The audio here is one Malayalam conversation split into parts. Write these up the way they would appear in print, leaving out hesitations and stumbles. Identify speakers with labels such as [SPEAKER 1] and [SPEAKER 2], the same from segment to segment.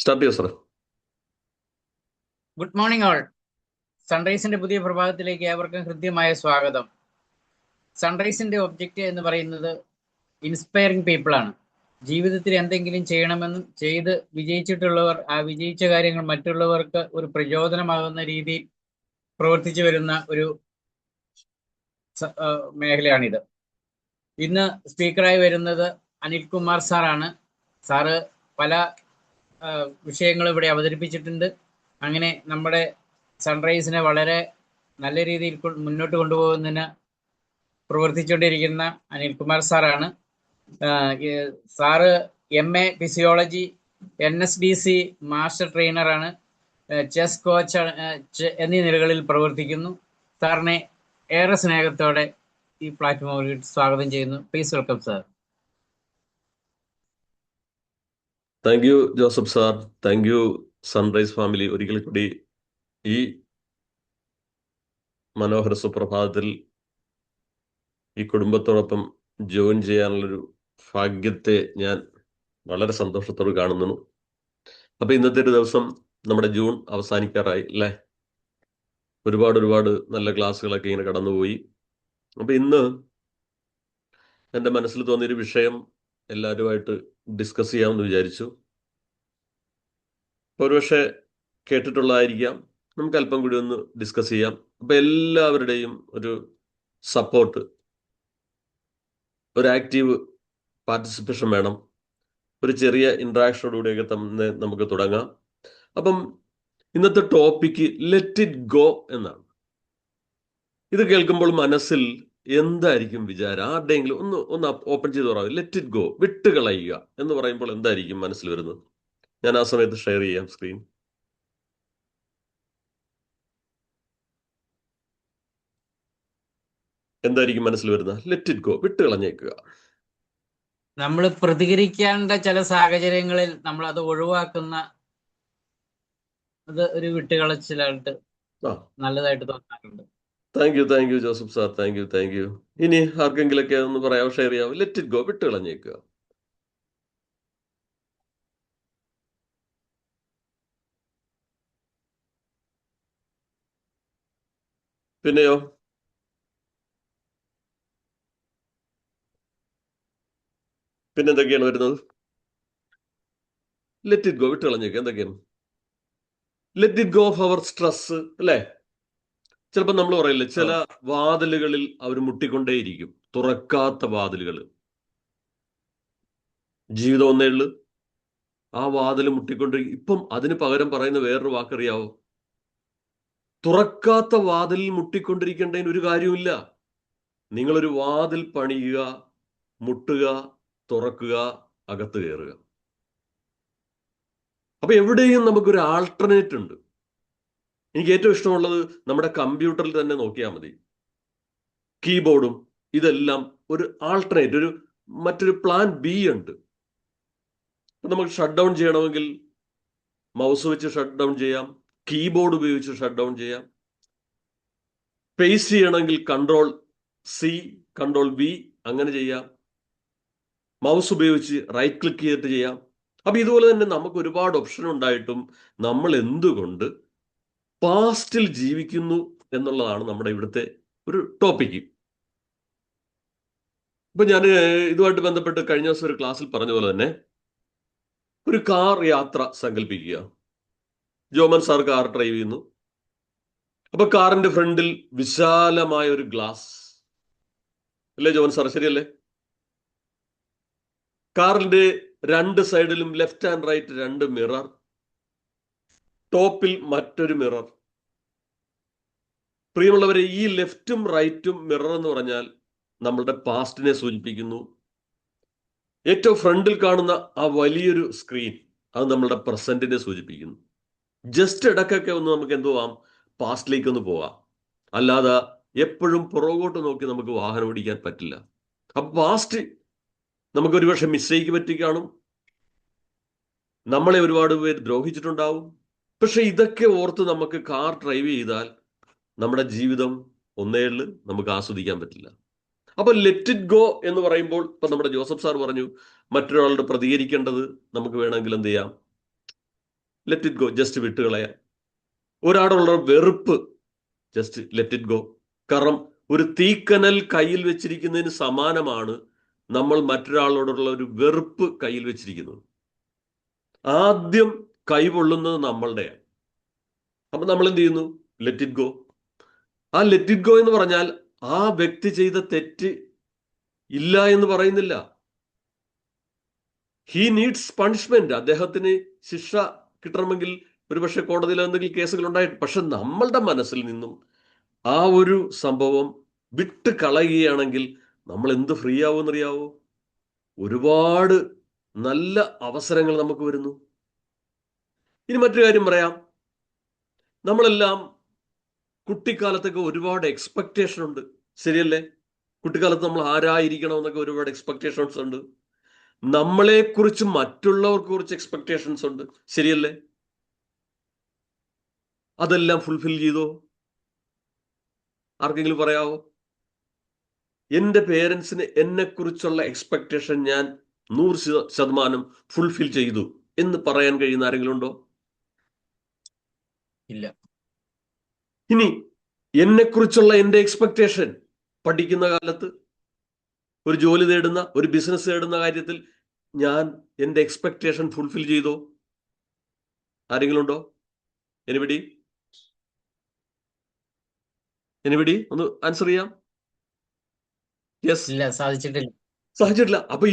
[SPEAKER 1] സ്റ്റാർട്ട് ചെയ്യോ സാറേ?
[SPEAKER 2] Good morning all. സൺറൈസിന്റെ പുതിയ പ്രഭാതത്തിലേക്ക് ഏവർക്കും ഹൃദ്യമായ സ്വാഗതം. സൺറൈസിന്റെ ഒബ്ജക്റ്റ് എന്ന് പറയുന്നത് ഇൻസ്പയറിംഗ് പീപ്പിൾ ആണ്. ജീവിതത്തിൽ എന്തെങ്കിലും ചെയ്യണമെന്നും ചെയ്ത് വിജയിച്ചിട്ടുള്ളവർ ആ വിജയിച്ച കാര്യങ്ങൾ മറ്റുള്ളവർക്ക് ഒരു പ്രചോദനമാകുന്ന രീതിയിൽ പ്രവർത്തിച്ചു വരുന്ന ഒരു മേഖലയാണിത്. ഇന്ന് സ്പീക്കറായി വരുന്നത് അനിൽകുമാർ സാറാണ്. സാറ് പല വിഷയങ്ങളും ഇവിടെ അവതരിപ്പിച്ചിട്ടുണ്ട്. അങ്ങനെ നമ്മുടെ സൺറൈസിനെ വളരെ നല്ല രീതിയിൽ മുന്നോട്ട് കൊണ്ടുപോകുന്നതിന് പ്രവർത്തിച്ചുകൊണ്ടിരിക്കുന്ന അനിൽകുമാർ സാറാണ്. Sir MA physiology, NSDC master ട്രെയിനറാണ്, ചെസ് കോച്ച് എന്നീ നിലകളിൽ പ്രവർത്തിക്കുന്നു. സാറിനെ ഏറെ സ്നേഹത്തോടെ ഈ പ്ലാറ്റ്ഫോമിൽ സ്വാഗതം ചെയ്യുന്നു. Please welcome sir.
[SPEAKER 1] Thank you Joseph sir. Thank U sunrise family. ഒരിക്കൽ കൂടി ഈ മനോഹര സുപ്രഭാതത്തിൽ ഈ കുടുംബത്തോടൊപ്പം ജോയിൻ ചെയ്യാനുള്ളൊരു ഭാഗ്യത്തെ ഞാൻ വളരെ സന്തോഷത്തോട് കാണുന്നു. അപ്പൊ ഇന്നത്തെ ഒരു ദിവസം നമ്മുടെ ജൂൺ അവസാനിക്കാറായി അല്ലേ? ഒരുപാട് നല്ല ക്ലാസ്സുകളൊക്കെ ഇങ്ങനെ കടന്നുപോയി. അപ്പൊ ഇന്ന് എൻ്റെ മനസ്സിൽ തോന്നിയൊരു വിഷയം എല്ലാവരുമായിട്ട് ഡിസ്കസ് ചെയ്യാമെന്ന് വിചാരിച്ചു. ഒരുപക്ഷെ കേട്ടിട്ടുള്ളതായിരിക്കാം, നമുക്ക് അല്പം കൂടി ഒന്ന് ഡിസ്കസ് ചെയ്യാം. അപ്പൊ എല്ലാവരുടെയും ഒരു സപ്പോർട്ട്, ഒരു ആക്റ്റീവ് പാർട്ടിസിപ്പേഷൻ വേണം. ഒരു ചെറിയ ഇൻട്രാക്ഷനോടുകൂടിയൊക്കെ തന്നെ നമുക്ക് തുടങ്ങാം. അപ്പം ഇന്നത്തെ ടോപ്പിക്ക് ലെറ്റ് ഇറ്റ് ഗോ എന്നാണ്. ഇത് കേൾക്കുമ്പോൾ മനസ്സിൽ എന്തായിരിക്കും വിചാരം? ആരുടെയെങ്കിലും ഒന്ന് ഓപ്പൺ ചെയ്ത് പറയാം. ലെറ്റ് ഇറ്റ് ഗോ, വിട്ടുകളയുക എന്ന് പറയുമ്പോൾ എന്തായിരിക്കും മനസ്സിൽ വരുന്നത്? ഞാൻ ആ സമയത്ത് ഷെയർ ചെയ്യാം സ്ക്രീൻ. എന്തായിരിക്കും മനസ്സിൽ വരുന്നത്? ലെറ്റ് ഇറ്റ് ഗോ, വിട്ടുകളഞ്ഞേക്കുക.
[SPEAKER 2] നമ്മൾ പ്രതികരിക്കേണ്ട ചില സാഹചര്യങ്ങളിൽ നമ്മൾ അത് ഒഴിവാക്കുന്ന അത് ഒരു വിട്ടുകളച്ചിലായിട്ട് നല്ലതായിട്ട് തോന്നാറുണ്ട്.
[SPEAKER 1] Thank you Joseph sir. Thank you. ഇനി ആർക്കെങ്കിലൊക്കെ ഒന്ന് പറയാമോ, ഷെയർ ചെയ്യാമോ? ലെറ്റ് ഇറ്റ് ഗോ, വിട്ടുകളഞ്ഞേക്കുക. പിന്നെയോ? പിന്നെന്തൊക്കെയാണ് വരുന്നത്? ലെറ്റ് ഇറ്റ് ഗോ, വിട്ടുകളഞ്ഞേക്കുക. എന്തൊക്കെയാണ്? Let it go of our stress അല്ലേ? ചിലപ്പോൾ നമ്മൾ പറയില്ലേ, ചില വാതിലുകളിൽ അവർ മുട്ടിക്കൊണ്ടേയിരിക്കും, തുറക്കാത്ത വാതിലുകൾ. ജീവിതം ഒന്നേ ഉള്ളു, ആ വാതിൽ മുട്ടിക്കൊണ്ടിരിക്കും. ഇപ്പം അതിന് പകരം പറയുന്ന വേറൊരു വാക്കറിയാവോ? തുറക്കാത്ത വാതിലിൽ മുട്ടിക്കൊണ്ടിരിക്കേണ്ടതിന് ഒരു കാര്യമില്ല. നിങ്ങളൊരു വാതിൽ പണിയുക, മുട്ടുക, തുറക്കുക, അകത്ത് കയറുക. അപ്പൊ എവിടെയും നമുക്കൊരു ആൾട്ടർനേറ്റ് ഉണ്ട്. എനിക്ക് ഏറ്റവും ഇഷ്ടമുള്ളത് നമ്മുടെ കമ്പ്യൂട്ടറിൽ തന്നെ നോക്കിയാൽ മതി. കീബോർഡും ഇതെല്ലാം ഒരു ആൾട്ടർനേറ്റ്, മറ്റൊരു പ്ലാൻ ബി ഉണ്ട്. നമുക്ക് ഷട്ട് ഡൗൺ ചെയ്യണമെങ്കിൽ മൗസ് വെച്ച് ഷട്ട് ഡൗൺ ചെയ്യാം, കീബോർഡ് ഉപയോഗിച്ച് ഷട്ട് ഡൗൺ ചെയ്യാം. പേസ്റ്റ് ചെയ്യണമെങ്കിൽ Ctrl+C, Ctrl+V അങ്ങനെ ചെയ്യാം. മൗസ് ഉപയോഗിച്ച് റൈറ്റ് ക്ലിക്ക് ചെയ്തിട്ട് ചെയ്യാം. അപ്പൊ ഇതുപോലെ തന്നെ നമുക്ക് ഒരുപാട് ഓപ്ഷൻ ഉണ്ടായിട്ടും നമ്മൾ എന്തുകൊണ്ട് പാസ്റ്റിൽ ജീവിക്കുന്നു എന്നുള്ളതാണ് നമ്മുടെ ഇവിടുത്തെ ഒരു ടോപ്പിക്ക്. ഇപ്പൊ ഞാൻ ഇതുമായിട്ട് ബന്ധപ്പെട്ട് കഴിഞ്ഞ ദിവസം ഒരു ക്ലാസ്സിൽ പറഞ്ഞ പോലെ തന്നെ ഒരു കാർ യാത്ര സങ്കല്പിക്കുക. ജോമൻ സാർ കാർ ഡ്രൈവ് ചെയ്യുന്നു. അപ്പൊ കാറിന്റെ ഫ്രണ്ടിൽ വിശാലമായ ഒരു ഗ്ലാസ് അല്ലേ ജോമൻ സാർ? ശരിയല്ലേ? കാറിന്റെ രണ്ട് സൈഡിലും ലെഫ്റ്റ് ആൻഡ് റൈറ്റ് രണ്ട് മിറർ, ടോപ്പിൽ മറ്റൊരു മിറർ. പ്രിയമുള്ളവരെ, ഈ ലെഫ്റ്റും റൈറ്റും മിറർ എന്ന് പറഞ്ഞാൽ നമ്മളുടെ പാസ്റ്റിനെ സൂചിപ്പിക്കുന്നു. ഏറ്റവും ഫ്രണ്ടിൽ കാണുന്ന ആ വലിയൊരു സ്ക്രീൻ, അത് നമ്മളുടെ പ്രസന്റിനെ സൂചിപ്പിക്കുന്നു. ജസ്റ്റ് ഇടക്കൊക്കെ ഒന്ന് നമുക്ക് എന്തുവാം, പാസ്റ്റിലേക്ക് ഒന്ന് പോവാം. അല്ലാതെ എപ്പോഴും പുറകോട്ട് നോക്കി നമുക്ക് വാഹനം ഓടിക്കാൻ പറ്റില്ല. അപ്പൊ പാസ്റ്റ് നമുക്ക് ഒരുപക്ഷെ മിസ്റ്റേക്ക് പറ്റി കാണും, നമ്മളെ ഒരുപാട് പേര് ദ്രോഹിച്ചിട്ടുണ്ടാവും. പക്ഷെ ഇതൊക്കെ ഓർത്ത് നമുക്ക് കാർ ഡ്രൈവ് ചെയ്താൽ നമ്മുടെ ജീവിതം ഒന്നേള് നമുക്ക് ആസ്വദിക്കാൻ പറ്റില്ല. അപ്പൊ ലെറ്റ് ഇറ്റ് ഗോ എന്ന് പറയുമ്പോൾ ഇപ്പൊ നമ്മുടെ ജോസഫ് സാർ പറഞ്ഞു, മറ്റൊരാളുടെ പ്രതികരിക്കേണ്ടത് നമുക്ക് വേണമെങ്കിൽ എന്ത് ചെയ്യാം, ലെറ്റ് ഇറ്റ് ഗോ, ജസ്റ്റ് വിട്ടുകളയാൻ. ഒരാളുള്ള വെറുപ്പ്, ജസ്റ്റ് ലെറ്റ് ഇറ്റ് ഗോ. കാരണം ഒരു തീക്കനൽ കയ്യിൽ വെച്ചിരിക്കുന്നതിന് സമാനമാണ് നമ്മൾ മറ്റൊരാളോടുള്ള ഒരു വെറുപ്പ് കയ്യിൽ വെച്ചിരിക്കുന്നത്. ആദ്യം കൈപൊള്ളുന്നത് നമ്മളുടെയാണ്. അപ്പൊ നമ്മൾ എന്ത് ചെയ്യുന്നു? Let it go. ആ ലെറ്റ് ഇറ്റ് ഗോ എന്ന് പറഞ്ഞാൽ ആ വ്യക്തി ചെയ്ത തെറ്റ് ഇല്ല എന്ന് പറയുന്നില്ല. He needs punishment. അദ്ദേഹത്തിന് ശിക്ഷ കിട്ടണമെങ്കിൽ ഒരുപക്ഷെ കോടതിയിൽ എന്തെങ്കിലും കേസുകൾ ഉണ്ടായിട്ട്, പക്ഷെ നമ്മളുടെ മനസ്സിൽ നിന്നും ആ ഒരു സംഭവം വിട്ട് കളയുകയാണെങ്കിൽ നമ്മൾ എന്ത് ഫ്രീ ആവുമെന്നറിയാവോ? ഒരുപാട് നല്ല അവസരങ്ങൾ നമുക്ക് വരുന്നു. ഇനി മറ്റൊരു കാര്യം പറയാം. നമ്മളെല്ലാം കുട്ടിക്കാലത്തൊക്കെ ഒരുപാട് എക്സ്പെക്ടേഷൻ ഉണ്ട്, ശരിയല്ലേ? കുട്ടിക്കാലത്ത് നമ്മൾ ആരായിരിക്കണം എന്നൊക്കെ ഒരുപാട് എക്സ്പെക്ടേഷൻസ് ഉണ്ട്. നമ്മളെക്കുറിച്ച് മറ്റുള്ളവർക്ക് കുറച്ച് എക്സ്പെക്ടേഷൻസ് ഉണ്ട്, ശരിയല്ലേ? അതെല്ലാം ഫുൾഫിൽ ചെയ്തോ? ആർക്കെങ്കിലും പറയാവോ? എൻ്റെ പേരൻസിന് എന്നെക്കുറിച്ചുള്ള എക്സ്പെക്ടേഷൻ ഞാൻ 100% ഫുൾഫിൽ ചെയ്തു എന്ന് പറയാൻ കഴിയുന്ന ആരെങ്കിലും ഉണ്ടോ?
[SPEAKER 2] ഇല്ല.
[SPEAKER 1] ഇനി എന്നെക്കുറിച്ചുള്ള എൻ്റെ എക്സ്പെക്ടേഷൻ, പഠിക്കുന്ന കാലത്ത്, ഒരു ജോലി നേടുന്ന, ഒരു ബിസിനസ് നേടുന്ന കാര്യത്തിൽ ഞാൻ എൻ്റെ എക്സ്പെക്ടേഷൻ ഫുൾഫിൽ ചെയ്തോ? ആരെങ്കിലും ഉണ്ടോ? എനിബഡി ഒന്ന് ആൻസർ ചെയ്യാം. യെസ്,
[SPEAKER 2] ഇല്ല, സാധിച്ചിട്ടില്ല.
[SPEAKER 1] സാധിച്ചിട്ടില്ല. അപ്പൊ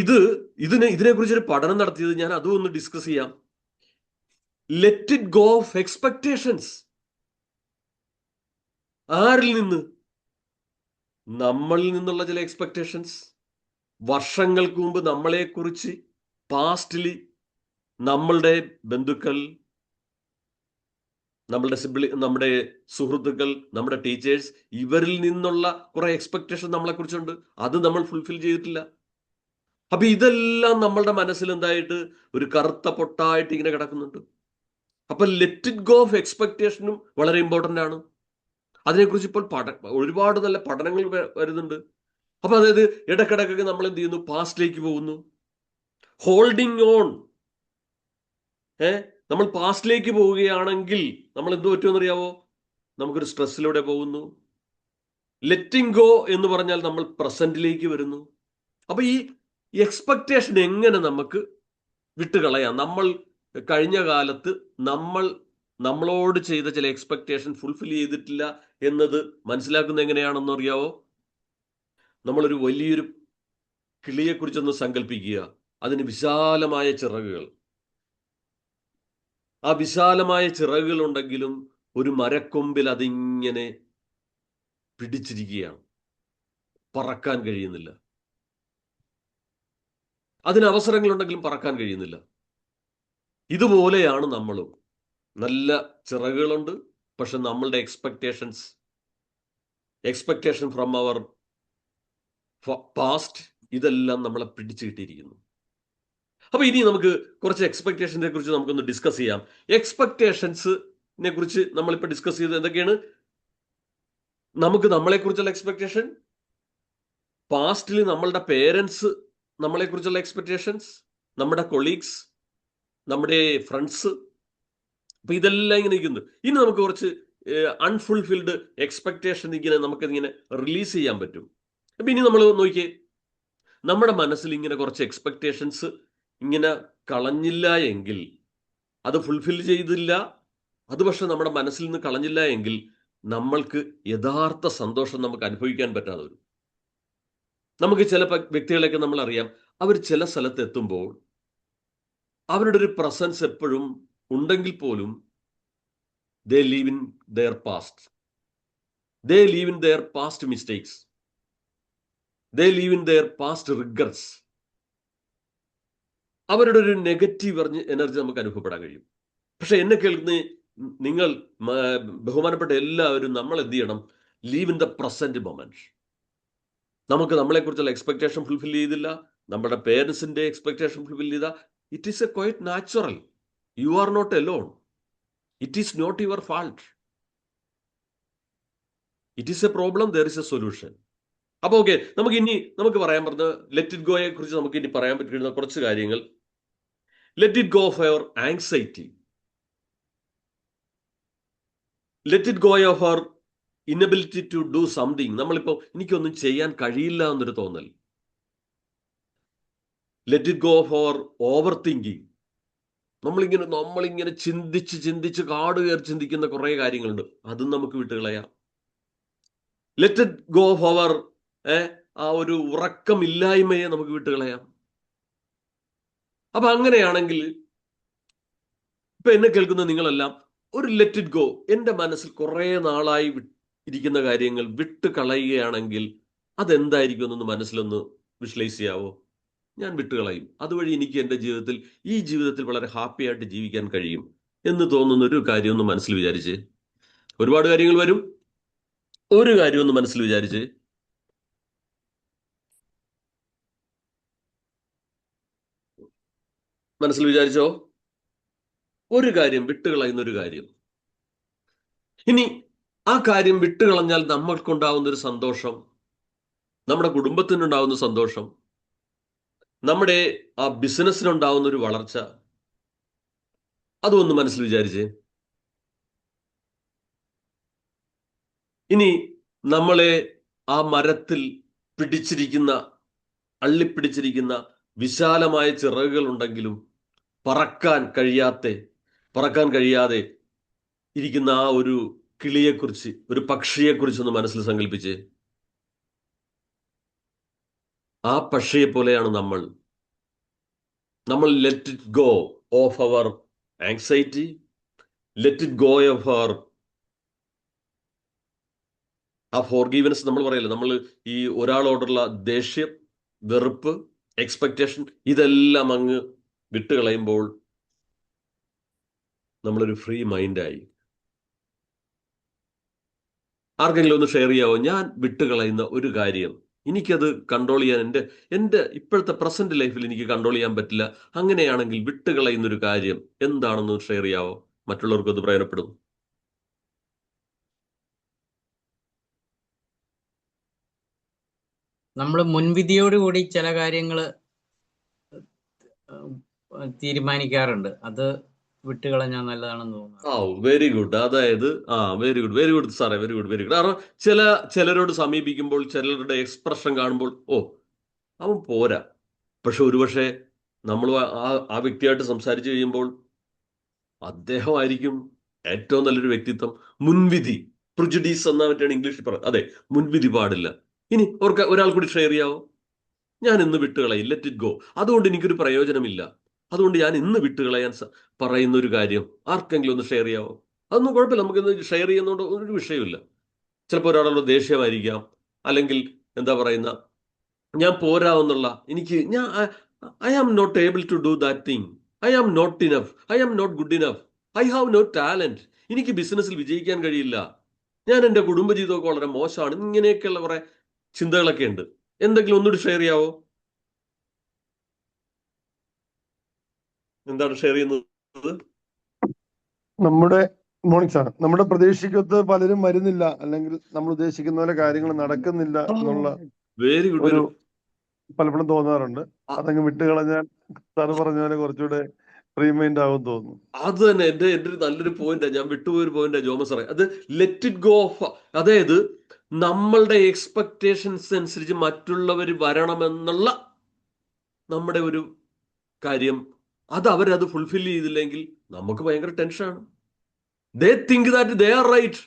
[SPEAKER 1] ഇതിനെ കുറിച്ചൊരു പഠനം നടത്തിയത്, ഞാൻ അതും ഒന്ന് ഡിസ്കസ് ചെയ്യാം. Let it go of expectations. ആരിൽ നിന്ന്? നമ്മളിൽ നിന്നുള്ള ചില എക്സ്പെക്ടേഷൻസ്. വർഷങ്ങൾക്ക് മുമ്പ് നമ്മളെക്കുറിച്ച് പാസ്റ്റില് നമ്മളുടെ ബന്ധുക്കൾ, നമ്മുടെ സുഹൃത്തുക്കൾ, നമ്മുടെ ടീച്ചേഴ്സ്, ഇവരിൽ നിന്നുള്ള കുറെ എക്സ്പെക്ടേഷൻ നമ്മളെ കുറിച്ചുണ്ട്. അത് നമ്മൾ ഫുൾഫിൽ ചെയ്തിട്ടില്ല. അപ്പൊ ഇതെല്ലാം നമ്മളുടെ മനസ്സിൽ എന്തായിട്ട് ഒരു കറുത്ത പൊട്ടായിട്ട് ഇങ്ങനെ കിടക്കുന്നുണ്ട്. അപ്പൊ ലെറ്റ് ഇറ്റ് ഗോ ഓഫ് എക്സ്പെക്ടേഷനും വളരെ ഇമ്പോർട്ടന്റ് ആണ്. അതിനെക്കുറിച്ച് ഇപ്പോൾ ഒരുപാട് നല്ല പഠനങ്ങൾ വരുന്നുണ്ട്. അപ്പൊ അതായത് ഇടക്കിടക്കൊക്കെ നമ്മൾ എന്ത് ചെയ്യുന്നു? പാസ്റ്റിലേക്ക് പോകുന്നു. Holding on. നമ്മൾ പാസ്റ്റിലേക്ക് പോവുകയാണെങ്കിൽ നമ്മൾ എന്ത് പറ്റുമെന്നറിയാവോ? നമുക്കൊരു സ്ട്രെസ്സിലൂടെ പോകുന്നു. ലെറ്റിംഗ് ഗോ എന്ന് പറഞ്ഞാൽ നമ്മൾ പ്രസന്റിലേക്ക് വരുന്നു. അപ്പൊ ഈ എക്സ്പെക്ടേഷൻ എങ്ങനെ നമുക്ക് വിട്ടുകളയാം? നമ്മൾ കഴിഞ്ഞ കാലത്ത് നമ്മളോട് ചെയ്ത ചില എക്സ്പെക്ടേഷൻ ഫുൾഫിൽ ചെയ്തിട്ടില്ല എന്നത് മനസ്സിലാക്കുന്നത് എങ്ങനെയാണെന്ന് അറിയാവോ? നമ്മളൊരു വലിയൊരു കിളിയെക്കുറിച്ചൊന്ന് സങ്കല്പിക്കുക. അതിന് വിശാലമായ ചിറകുകൾ. ആ വിശാലമായ ചിറകുകൾ ഉണ്ടെങ്കിലും ഒരു മരക്കൊമ്പിൽ അതിങ്ങനെ പിടിച്ചിരിക്കുകയാണ്, പറക്കാൻ കഴിയുന്നില്ല. അതിന് അവസരങ്ങളുണ്ടെങ്കിലും പറക്കാൻ കഴിയുന്നില്ല. ഇതുപോലെയാണ് നമ്മളും. നല്ല ചിറകുകളുണ്ട്, പക്ഷെ നമ്മളുടെ എക്സ്പെക്ടേഷൻ ഫ്രം അവർ പാസ്റ്റ്, ഇതെല്ലാം നമ്മളെ പിടിച്ചു കിട്ടിയിരിക്കുന്നു. അപ്പൊ ഇനി നമുക്ക് കുറച്ച് എക്സ്പെക്ടേഷനെ കുറിച്ച് നമുക്കൊന്ന് ഡിസ്കസ് ചെയ്യാം. എക്സ്പെക്ടേഷൻസിനെ കുറിച്ച് നമ്മളിപ്പോൾ ഡിസ്കസ് ചെയ്തത് എന്തൊക്കെയാണ്? നമുക്ക് നമ്മളെക്കുറിച്ചുള്ള എക്സ്പെക്ടേഷൻ, പാസ്റ്റിൽ നമ്മളുടെ പേരൻസ് നമ്മളെക്കുറിച്ചുള്ള എക്സ്പെക്ടേഷൻസ്, നമ്മുടെ കൊളീഗ്സ്, നമ്മുടെ ഫ്രണ്ട്സ്. അപ്പൊ ഇതെല്ലാം ഇങ്ങനെ ഇരിക്കുന്നു. ഇനി നമുക്ക് കുറച്ച് അൺഫുൾഫിൽഡ് എക്സ്പെക്ടേഷൻ നമുക്കിങ്ങനെ റിലീസ് ചെയ്യാൻ പറ്റും. അപ്പൊ ഇനി നമ്മൾ നോക്കിയേ, നമ്മുടെ മനസ്സിൽ ഇങ്ങനെ കുറച്ച് എക്സ്പെക്ടേഷൻസ് ഇങ്ങനെ കളഞ്ഞില്ല എങ്കിൽ, അത് ഫുൾഫിൽ ചെയ്തില്ല, അത് പക്ഷെ നമ്മുടെ മനസ്സിൽ നിന്ന് കളഞ്ഞില്ല എങ്കിൽ നമ്മൾക്ക് യഥാർത്ഥ സന്തോഷം നമുക്ക് അനുഭവിക്കാൻ പറ്റാതെ വരും. നമുക്ക് ചില വ്യക്തികളെയൊക്കെ നമ്മൾ അറിയാം. അവർ ചില സ്ഥലത്ത് എത്തുമ്പോൾ അവരുടെ ഒരു പ്രസൻസ് എപ്പോഴും ഉണ്ടെങ്കിൽ പോലും they live in their past. They live in their past mistakes. They live in their past regrets. അവരുടെ ഒരു നെഗറ്റീവ് എനർജി നമുക്ക് അനുഭവപ്പെടാൻ കഴിയും. പക്ഷെ എന്നെ കേൾക്കുന്ന നിങ്ങൾ, ബഹുമാനപ്പെട്ട എല്ലാവരും, നമ്മൾ എന്ത് ചെയ്യണം? Live in the present moment. നമുക്ക് നമ്മളെക്കുറിച്ചുള്ള എക്സ്പെക്ടേഷൻ ഫുൾഫിൽ ചെയ്തില്ല, നമ്മുടെ പേരൻസിന്റെ എക്സ്പെക്ടേഷൻ ഫുൾഫിൽ ചെയ്ത, it is a quite natural. You are not alone. It is not your fault. It is a problem, there is a solution. അപ്പൊ ഓക്കെ, നമുക്ക് പറയാൻ പറഞ്ഞ ലെറ്റ് ഇറ്റ് ഗോയെ കുറിച്ച് നമുക്ക് ഇനി പറയാൻ പറ്റുന്ന കുറച്ച് കാര്യങ്ങൾ. Let it go of your anxiety. Let it go of our inability to do something. നമ്മളിപ്പോ എനിക്കൊന്നും ചെയ്യാൻ കഴിയില്ല എന്നൊരു തോന്നൽ. Let it go of our overthinking. നമ്മളിങ്ങനെ ചിന്തിച്ച് കാട് കയറി ചിന്തിക്കുന്ന കുറെ കാര്യങ്ങളുണ്ട്, അതും നമുക്ക് വിട്ടുകളയാം. Let it go of our ആ ഒരു ഉറക്കമില്ലായ്മയെ നമുക്ക് വിട്ടുകളയാം. അപ്പൊ അങ്ങനെയാണെങ്കിൽ ഇപ്പൊ എന്നെ കേൾക്കുന്ന നിങ്ങളെല്ലാം ഒരു ലെറ്റ് ഇറ്റ് ഗോ, എന്റെ മനസ്സിൽ കുറെ നാളായി ഇരിക്കുന്ന കാര്യങ്ങൾ വിട്ട് കളയുകയാണെങ്കിൽ അതെന്തായിരിക്കും എന്നൊന്ന് മനസ്സിലൊന്ന് വിഷ്വലൈസ് ചെയ്യാവോ? ഞാൻ വിട്ടുകളയും. അതുവഴി എനിക്ക് എൻ്റെ ജീവിതത്തിൽ വളരെ ഹാപ്പി ആയിട്ട് ജീവിക്കാൻ കഴിയും എന്ന് തോന്നുന്ന ഒരു കാര്യം ഒന്ന് മനസ്സിൽ വിചാരിച്ച്. ഒരുപാട് കാര്യങ്ങൾ വരും, ഒരു കാര്യം ഒന്ന് മനസ്സിൽ വിചാരിച്ച്. മനസ്സിൽ വിചാരിച്ചോ? ഒരു കാര്യം വിട്ടുകളയുന്ന ഒരു കാര്യം. ഇനി ആ കാര്യം വിട്ടുകളഞ്ഞാൽ നമ്മൾക്കുണ്ടാവുന്ന ഒരു സന്തോഷം, നമ്മുടെ കുടുംബത്തിനുണ്ടാവുന്ന സന്തോഷം, നമ്മുടെ ആ ബിസിനസ്സിനുണ്ടാവുന്ന ഒരു വളർച്ച, അതും ഒന്ന് മനസ്സിൽ വിചാരിച്ചേ. ഇനി നമ്മളെ ആ മരത്തിൽ അള്ളിപ്പിടിച്ചിരിക്കുന്ന വിശാലമായ ചിറകുകൾ ഉണ്ടെങ്കിലും പറക്കാൻ കഴിയാതെ ഇരിക്കുന്ന ആ ഒരു കിളിയെക്കുറിച്ച്, ഒരു പക്ഷിയെക്കുറിച്ച് ഒന്ന് മനസ്സിൽ സങ്കല്പിച്ച്. ആ പക്ഷിയെ പോലെയാണ് നമ്മൾ. Let it go of our anxiety, let it go of our ആ ഫോർഗീവ്നെസ്. നമ്മൾ പറയല്ലോ, നമ്മൾ ഈ ഒരാളോടുള്ള ദേഷ്യം, വെറുപ്പ്, എക്സ്പെക്ടേഷൻ, ഇതെല്ലാം അങ്ങ് വിട്ടുകളയുമ്പോൾ നമ്മളൊരു ഫ്രീ മൈൻഡായി. ആർക്കെങ്കിലും ഒന്ന് ഷെയർ ചെയ്യാവോ? ഞാൻ വിട്ടുകളയുന്ന ഒരു കാര്യം, എനിക്കത് കൺട്രോൾ ചെയ്യാൻ എൻ്റെ ഇപ്പോഴത്തെ പ്രസന്റ് ലൈഫിൽ എനിക്ക് കൺട്രോൾ ചെയ്യാൻ പറ്റില്ല, അങ്ങനെയാണെങ്കിൽ വിട്ടുകളയുന്ന ഒരു കാര്യം എന്താണെന്ന് ഷെയർ ചെയ്യാവോ? മറ്റുള്ളവർക്ക് അത് പ്രയോജനപ്പെടും.
[SPEAKER 2] നമ്മൾ മുൻവിധിയോടുകൂടി ചില കാര്യങ്ങൾ തീരുമാനിക്കാറുണ്ട്, അത് വിട്ടുകളഞ്ഞാൽ നല്ലതാണെന്ന് തോന്നുന്നു.
[SPEAKER 1] Very good. അതായത് വെരി ഗുഡ് സാറേ, വെരി ഗുഡ്. കാരണം ചിലരോട് സമീപിക്കുമ്പോൾ, ചിലരുടെ എക്സ്പ്രഷൻ കാണുമ്പോൾ അവൻ പോരാ, പക്ഷെ ഒരുപക്ഷെ നമ്മൾ ആ വ്യക്തിയായിട്ട് സംസാരിച്ചു കഴിയുമ്പോൾ അദ്ദേഹമായിരിക്കും ഏറ്റവും നല്ലൊരു വ്യക്തിത്വം. മുൻവിധി, പ്രിജുഡീസ് എന്നാ മറ്റാണ് ഇംഗ്ലീഷിൽ പറയുന്നത്. അതെ, മുൻവിധി പാടില്ല. ഇനി ഒരാൾ കൂടി ഷെയർ ചെയ്യാവോ? ഞാൻ ഇന്ന് വിട്ടുകളയും, ലെറ്റ് ഇറ്റ് ഗോ. അതുകൊണ്ട് എനിക്കൊരു പ്രയോജനമില്ല, അതുകൊണ്ട് ഞാൻ ഇന്ന് വിട്ടുകളയാൻ പറയുന്ന ഒരു കാര്യം ആർക്കെങ്കിലും ഒന്ന് ഷെയർ ചെയ്യാവോ? അതൊന്നും കുഴപ്പമില്ല, നമുക്കിന്ന് ഷെയർ ചെയ്യുന്നതുകൊണ്ട് ഒരു വിഷയമില്ല. ചിലപ്പോൾ ഒരാളുടെ ദേഷ്യമായിരിക്കാം, അല്ലെങ്കിൽ എന്താ പറയുന്ന ഞാൻ പോരാ എന്നുള്ള, I am not able to do that thing, I am not enough, I am not good enough, I have no talent, എനിക്ക് ബിസിനസ്സിൽ വിജയിക്കാൻ കഴിയില്ല, ഞാൻ എൻ്റെ കുടുംബജീവിതമൊക്കെ വളരെ മോശമാണ്, ഇങ്ങനെയൊക്കെയുള്ള കുറെ ചിന്തകളൊക്കെ ഉണ്ട്. എന്തെങ്കിലും ഒന്നുകൂടി ഷെയർ ചെയ്യാവോ? എന്താണ് ഷെയർ ചെയ്യുന്നത്?
[SPEAKER 3] നമ്മുടെ പ്രതീക്ഷയ്ക്കൊത്ത് പലരും വരുന്നില്ല, അല്ലെങ്കിൽ നമ്മൾ ഉദ്ദേശിക്കുന്ന പോലെ കാര്യങ്ങൾ നടക്കുന്നില്ല എന്നുള്ള
[SPEAKER 1] വെരി ഗുഡ്.
[SPEAKER 3] ഒരു പലപ്പോഴും തോന്നാറുണ്ട്. അതങ്ങ് വിട്ടുകളഞ്ഞാൽ സാറ് പറഞ്ഞ പോലെ കുറച്ചുകൂടെ ഫ്രീ മൈൻഡ് ആവും തോന്നുന്നു.
[SPEAKER 1] അത് തന്നെ എൻ്റെ ഒരു നല്ലൊരു പോയിന്റാ, ഞാൻ വിട്ടുപോയൊരു പോയിന്റാ ജോമസ് സാറേ. അത് ലെറ്റ് ഇറ്റ് ഗോ ഓഫ്, അതായത് നമ്മളുടെ എക്സ്പെക്ടേഷൻസ് അനുസരിച്ച് മറ്റുള്ളവർ വരണമെന്നുള്ള നമ്മുടെ ഒരു കാര്യം, അവരത് ഫുൾഫിൽ ചെയ്തില്ലെങ്കിൽ നമുക്ക് ഭയങ്കര ടെൻഷനാണ്. They think that they are right.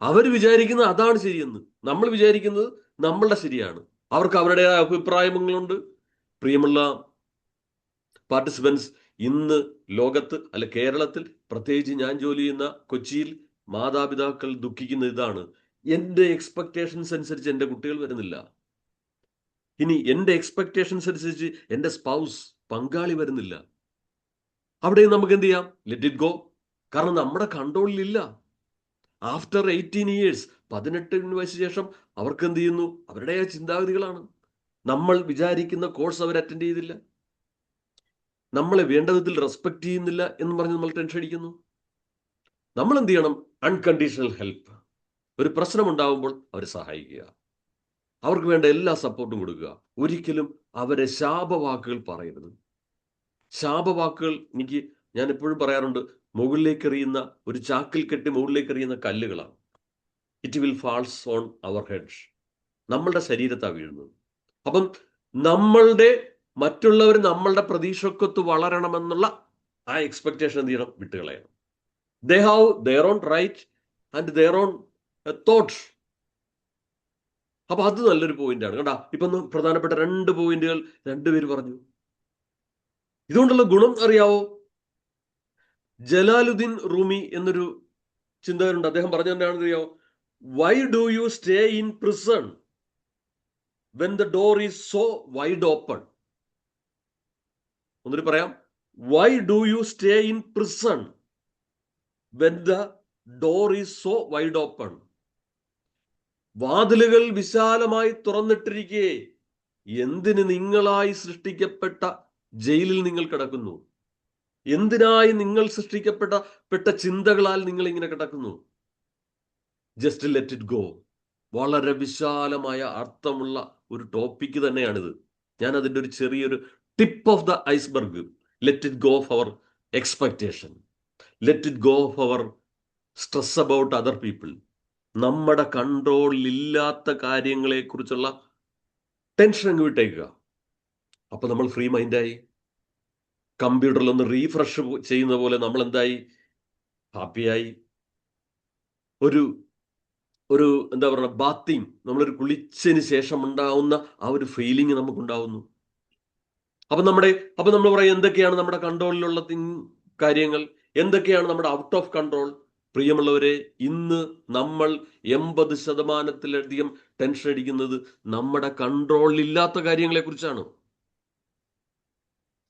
[SPEAKER 1] അവർ വിചാരിക്കുന്നത് അതാണ് ശരിയെന്ന്, നമ്മൾ വിചാരിക്കുന്നത് നമ്മളുടെ ശരിയാണ്. അവർക്ക് അവരുടേതായ അഭിപ്രായങ്ങളുണ്ട്. പ്രിയമുള്ള പാർട്ടിസിപ്പൻസ്, ഇന്ന് ലോകത്ത് അല്ല കേരളത്തിൽ, പ്രത്യേകിച്ച് ഞാൻ ജോലി ചെയ്യുന്ന കൊച്ചിയിൽ മാതാപിതാക്കൾ ദുഃഖിക്കുന്ന ഇതാണ്, എൻ്റെ എക്സ്പെക്ടേഷൻസ് അനുസരിച്ച് എൻ്റെ കുട്ടികൾ വരുന്നില്ല. ഇനി എൻ്റെ എക്സ്പെക്ടേഷൻസ് അനുസരിച്ച് എൻ്റെ സ്പൗസ്, പങ്കാളി വരുന്നില്ല. അവിടെ നമുക്ക് എന്ത് ചെയ്യാം? Let it go. കാരണം നമ്മുടെ കൺട്രോളിലില്ല. ആഫ്റ്റർ 18 years, 18 വയസ്സിന് ശേഷം അവർക്ക് എന്ത് ചെയ്യുന്നു? അവരുടെ ചിന്താഗതികളാണ്. നമ്മൾ വിചാരിക്കുന്ന കോഴ്സ് അവർ അറ്റൻഡ് ചെയ്തില്ല, നമ്മളെ വേണ്ട വിധത്തിൽ റെസ്പെക്ട് ചെയ്യുന്നില്ല എന്ന് പറഞ്ഞ് നമ്മൾ ടെൻഷൻ അടിക്കുന്നു. നമ്മൾ എന്ത് ചെയ്യണം? Unconditional help. ഒരു പ്രശ്നം ഉണ്ടാവുമ്പോൾ അവരെ സഹായിക്കുക, അവർക്ക് വേണ്ട എല്ലാ സപ്പോർട്ടും കൊടുക്കുക. ഒരിക്കലും അവരെ ശാപവാക്കുകൾ പറയരുത്. ശാപവാക്കുകൾ എനിക്ക് ഞാൻ എപ്പോഴും പറയാറുണ്ട്, മുകളിലേക്ക് എറിയുന്ന ഒരു ചാക്കിൽ കെട്ടി മുകളിലേക്ക് എറിയുന്ന കല്ലുകളാണ്. It will falls on our head. നമ്മളുടെ ശരീരത്താണ് വീഴുന്നത്. അപ്പം നമ്മളുടെ മറ്റുള്ളവർ നമ്മളുടെ പ്രതീക്ഷക്കൊത്ത് വളരണമെന്നുള്ള ആ എക്സ്പെക്ടേഷൻ എന്ത് ചെയ്യണം? വിട്ടുകളയണം. They have their own right and their own thoughts. അപ്പൊ അത് നല്ലൊരു പോയിന്റാണ് കേട്ടാ. ഇപ്പൊ പ്രധാനപ്പെട്ട 2 പോയിന്റുകൾ 2 പേര് പറഞ്ഞു. ഇതുകൊണ്ടുള്ള ഗുണം അറിയാവോ? ജലാലുദ്ദീൻ റൂമി എന്നൊരു ചിന്തകനുണ്ട്. അദ്ദേഹം പറഞ്ഞു തന്നെയാണെന്ന് അറിയാവോ? Why do you stay in prison when the door is so wide open? ഒന്നിട്ട് പറയാം. Why do you stay in prison when the door is so wide open? വാതിലുകൾ വിശാലമായി തുറന്നിട്ടിരിക്കെ എന്തിന് നിങ്ങളായി സൃഷ്ടിക്കപ്പെട്ട ജയിലിൽ നിങ്ങൾ കിടക്കുന്നു? എന്തിനായി നിങ്ങൾ സൃഷ്ടിക്കപ്പെട്ട ചിന്തകളാൽ നിങ്ങൾ ഇങ്ങനെ കിടക്കുന്നു? Just let it go. വളരെ വിശാലമായ അർത്ഥമുള്ള ഒരു ടോപ്പിക്ക് തന്നെയാണിത്. ഞാൻ അതിൻ്റെ ഒരു ചെറിയൊരു tip of the iceberg. Let it go of our expectation. Let it go of our stress about other people. നമ്മുടെ കൺട്രോളിലില്ലാത്ത കാര്യങ്ങളെക്കുറിച്ചുള്ള ടെൻഷൻ അങ്ങ് വിട്ടേക്കുക. അപ്പൊ നമ്മൾ ഫ്രീ മൈൻഡായി. കമ്പ്യൂട്ടറിൽ ഒന്ന് റീഫ്രഷ് ചെയ്യുന്ന പോലെ നമ്മൾ എന്തായി? ഹാപ്പിയായി. ഒരു എന്താ പറയുക, ബാത്തിങ്, നമ്മളൊരു കുളിച്ചതിന് ശേഷം ഉണ്ടാവുന്ന ആ ഒരു ഫീലിംഗ് നമുക്കുണ്ടാവുന്നു. അപ്പൊ നമ്മൾ പറയും, എന്തൊക്കെയാണ് നമ്മുടെ കൺട്രോളിലുള്ള കാര്യങ്ങൾ, എന്തൊക്കെയാണ് നമ്മുടെ ഔട്ട് ഓഫ് കൺട്രോൾ? പ്രിയമുള്ളവരെ, ഇന്ന് നമ്മൾ 80% ടെൻഷൻ അടിക്കുന്നത് നമ്മുടെ കൺട്രോളിലില്ലാത്ത കാര്യങ്ങളെ കുറിച്ചാണ്.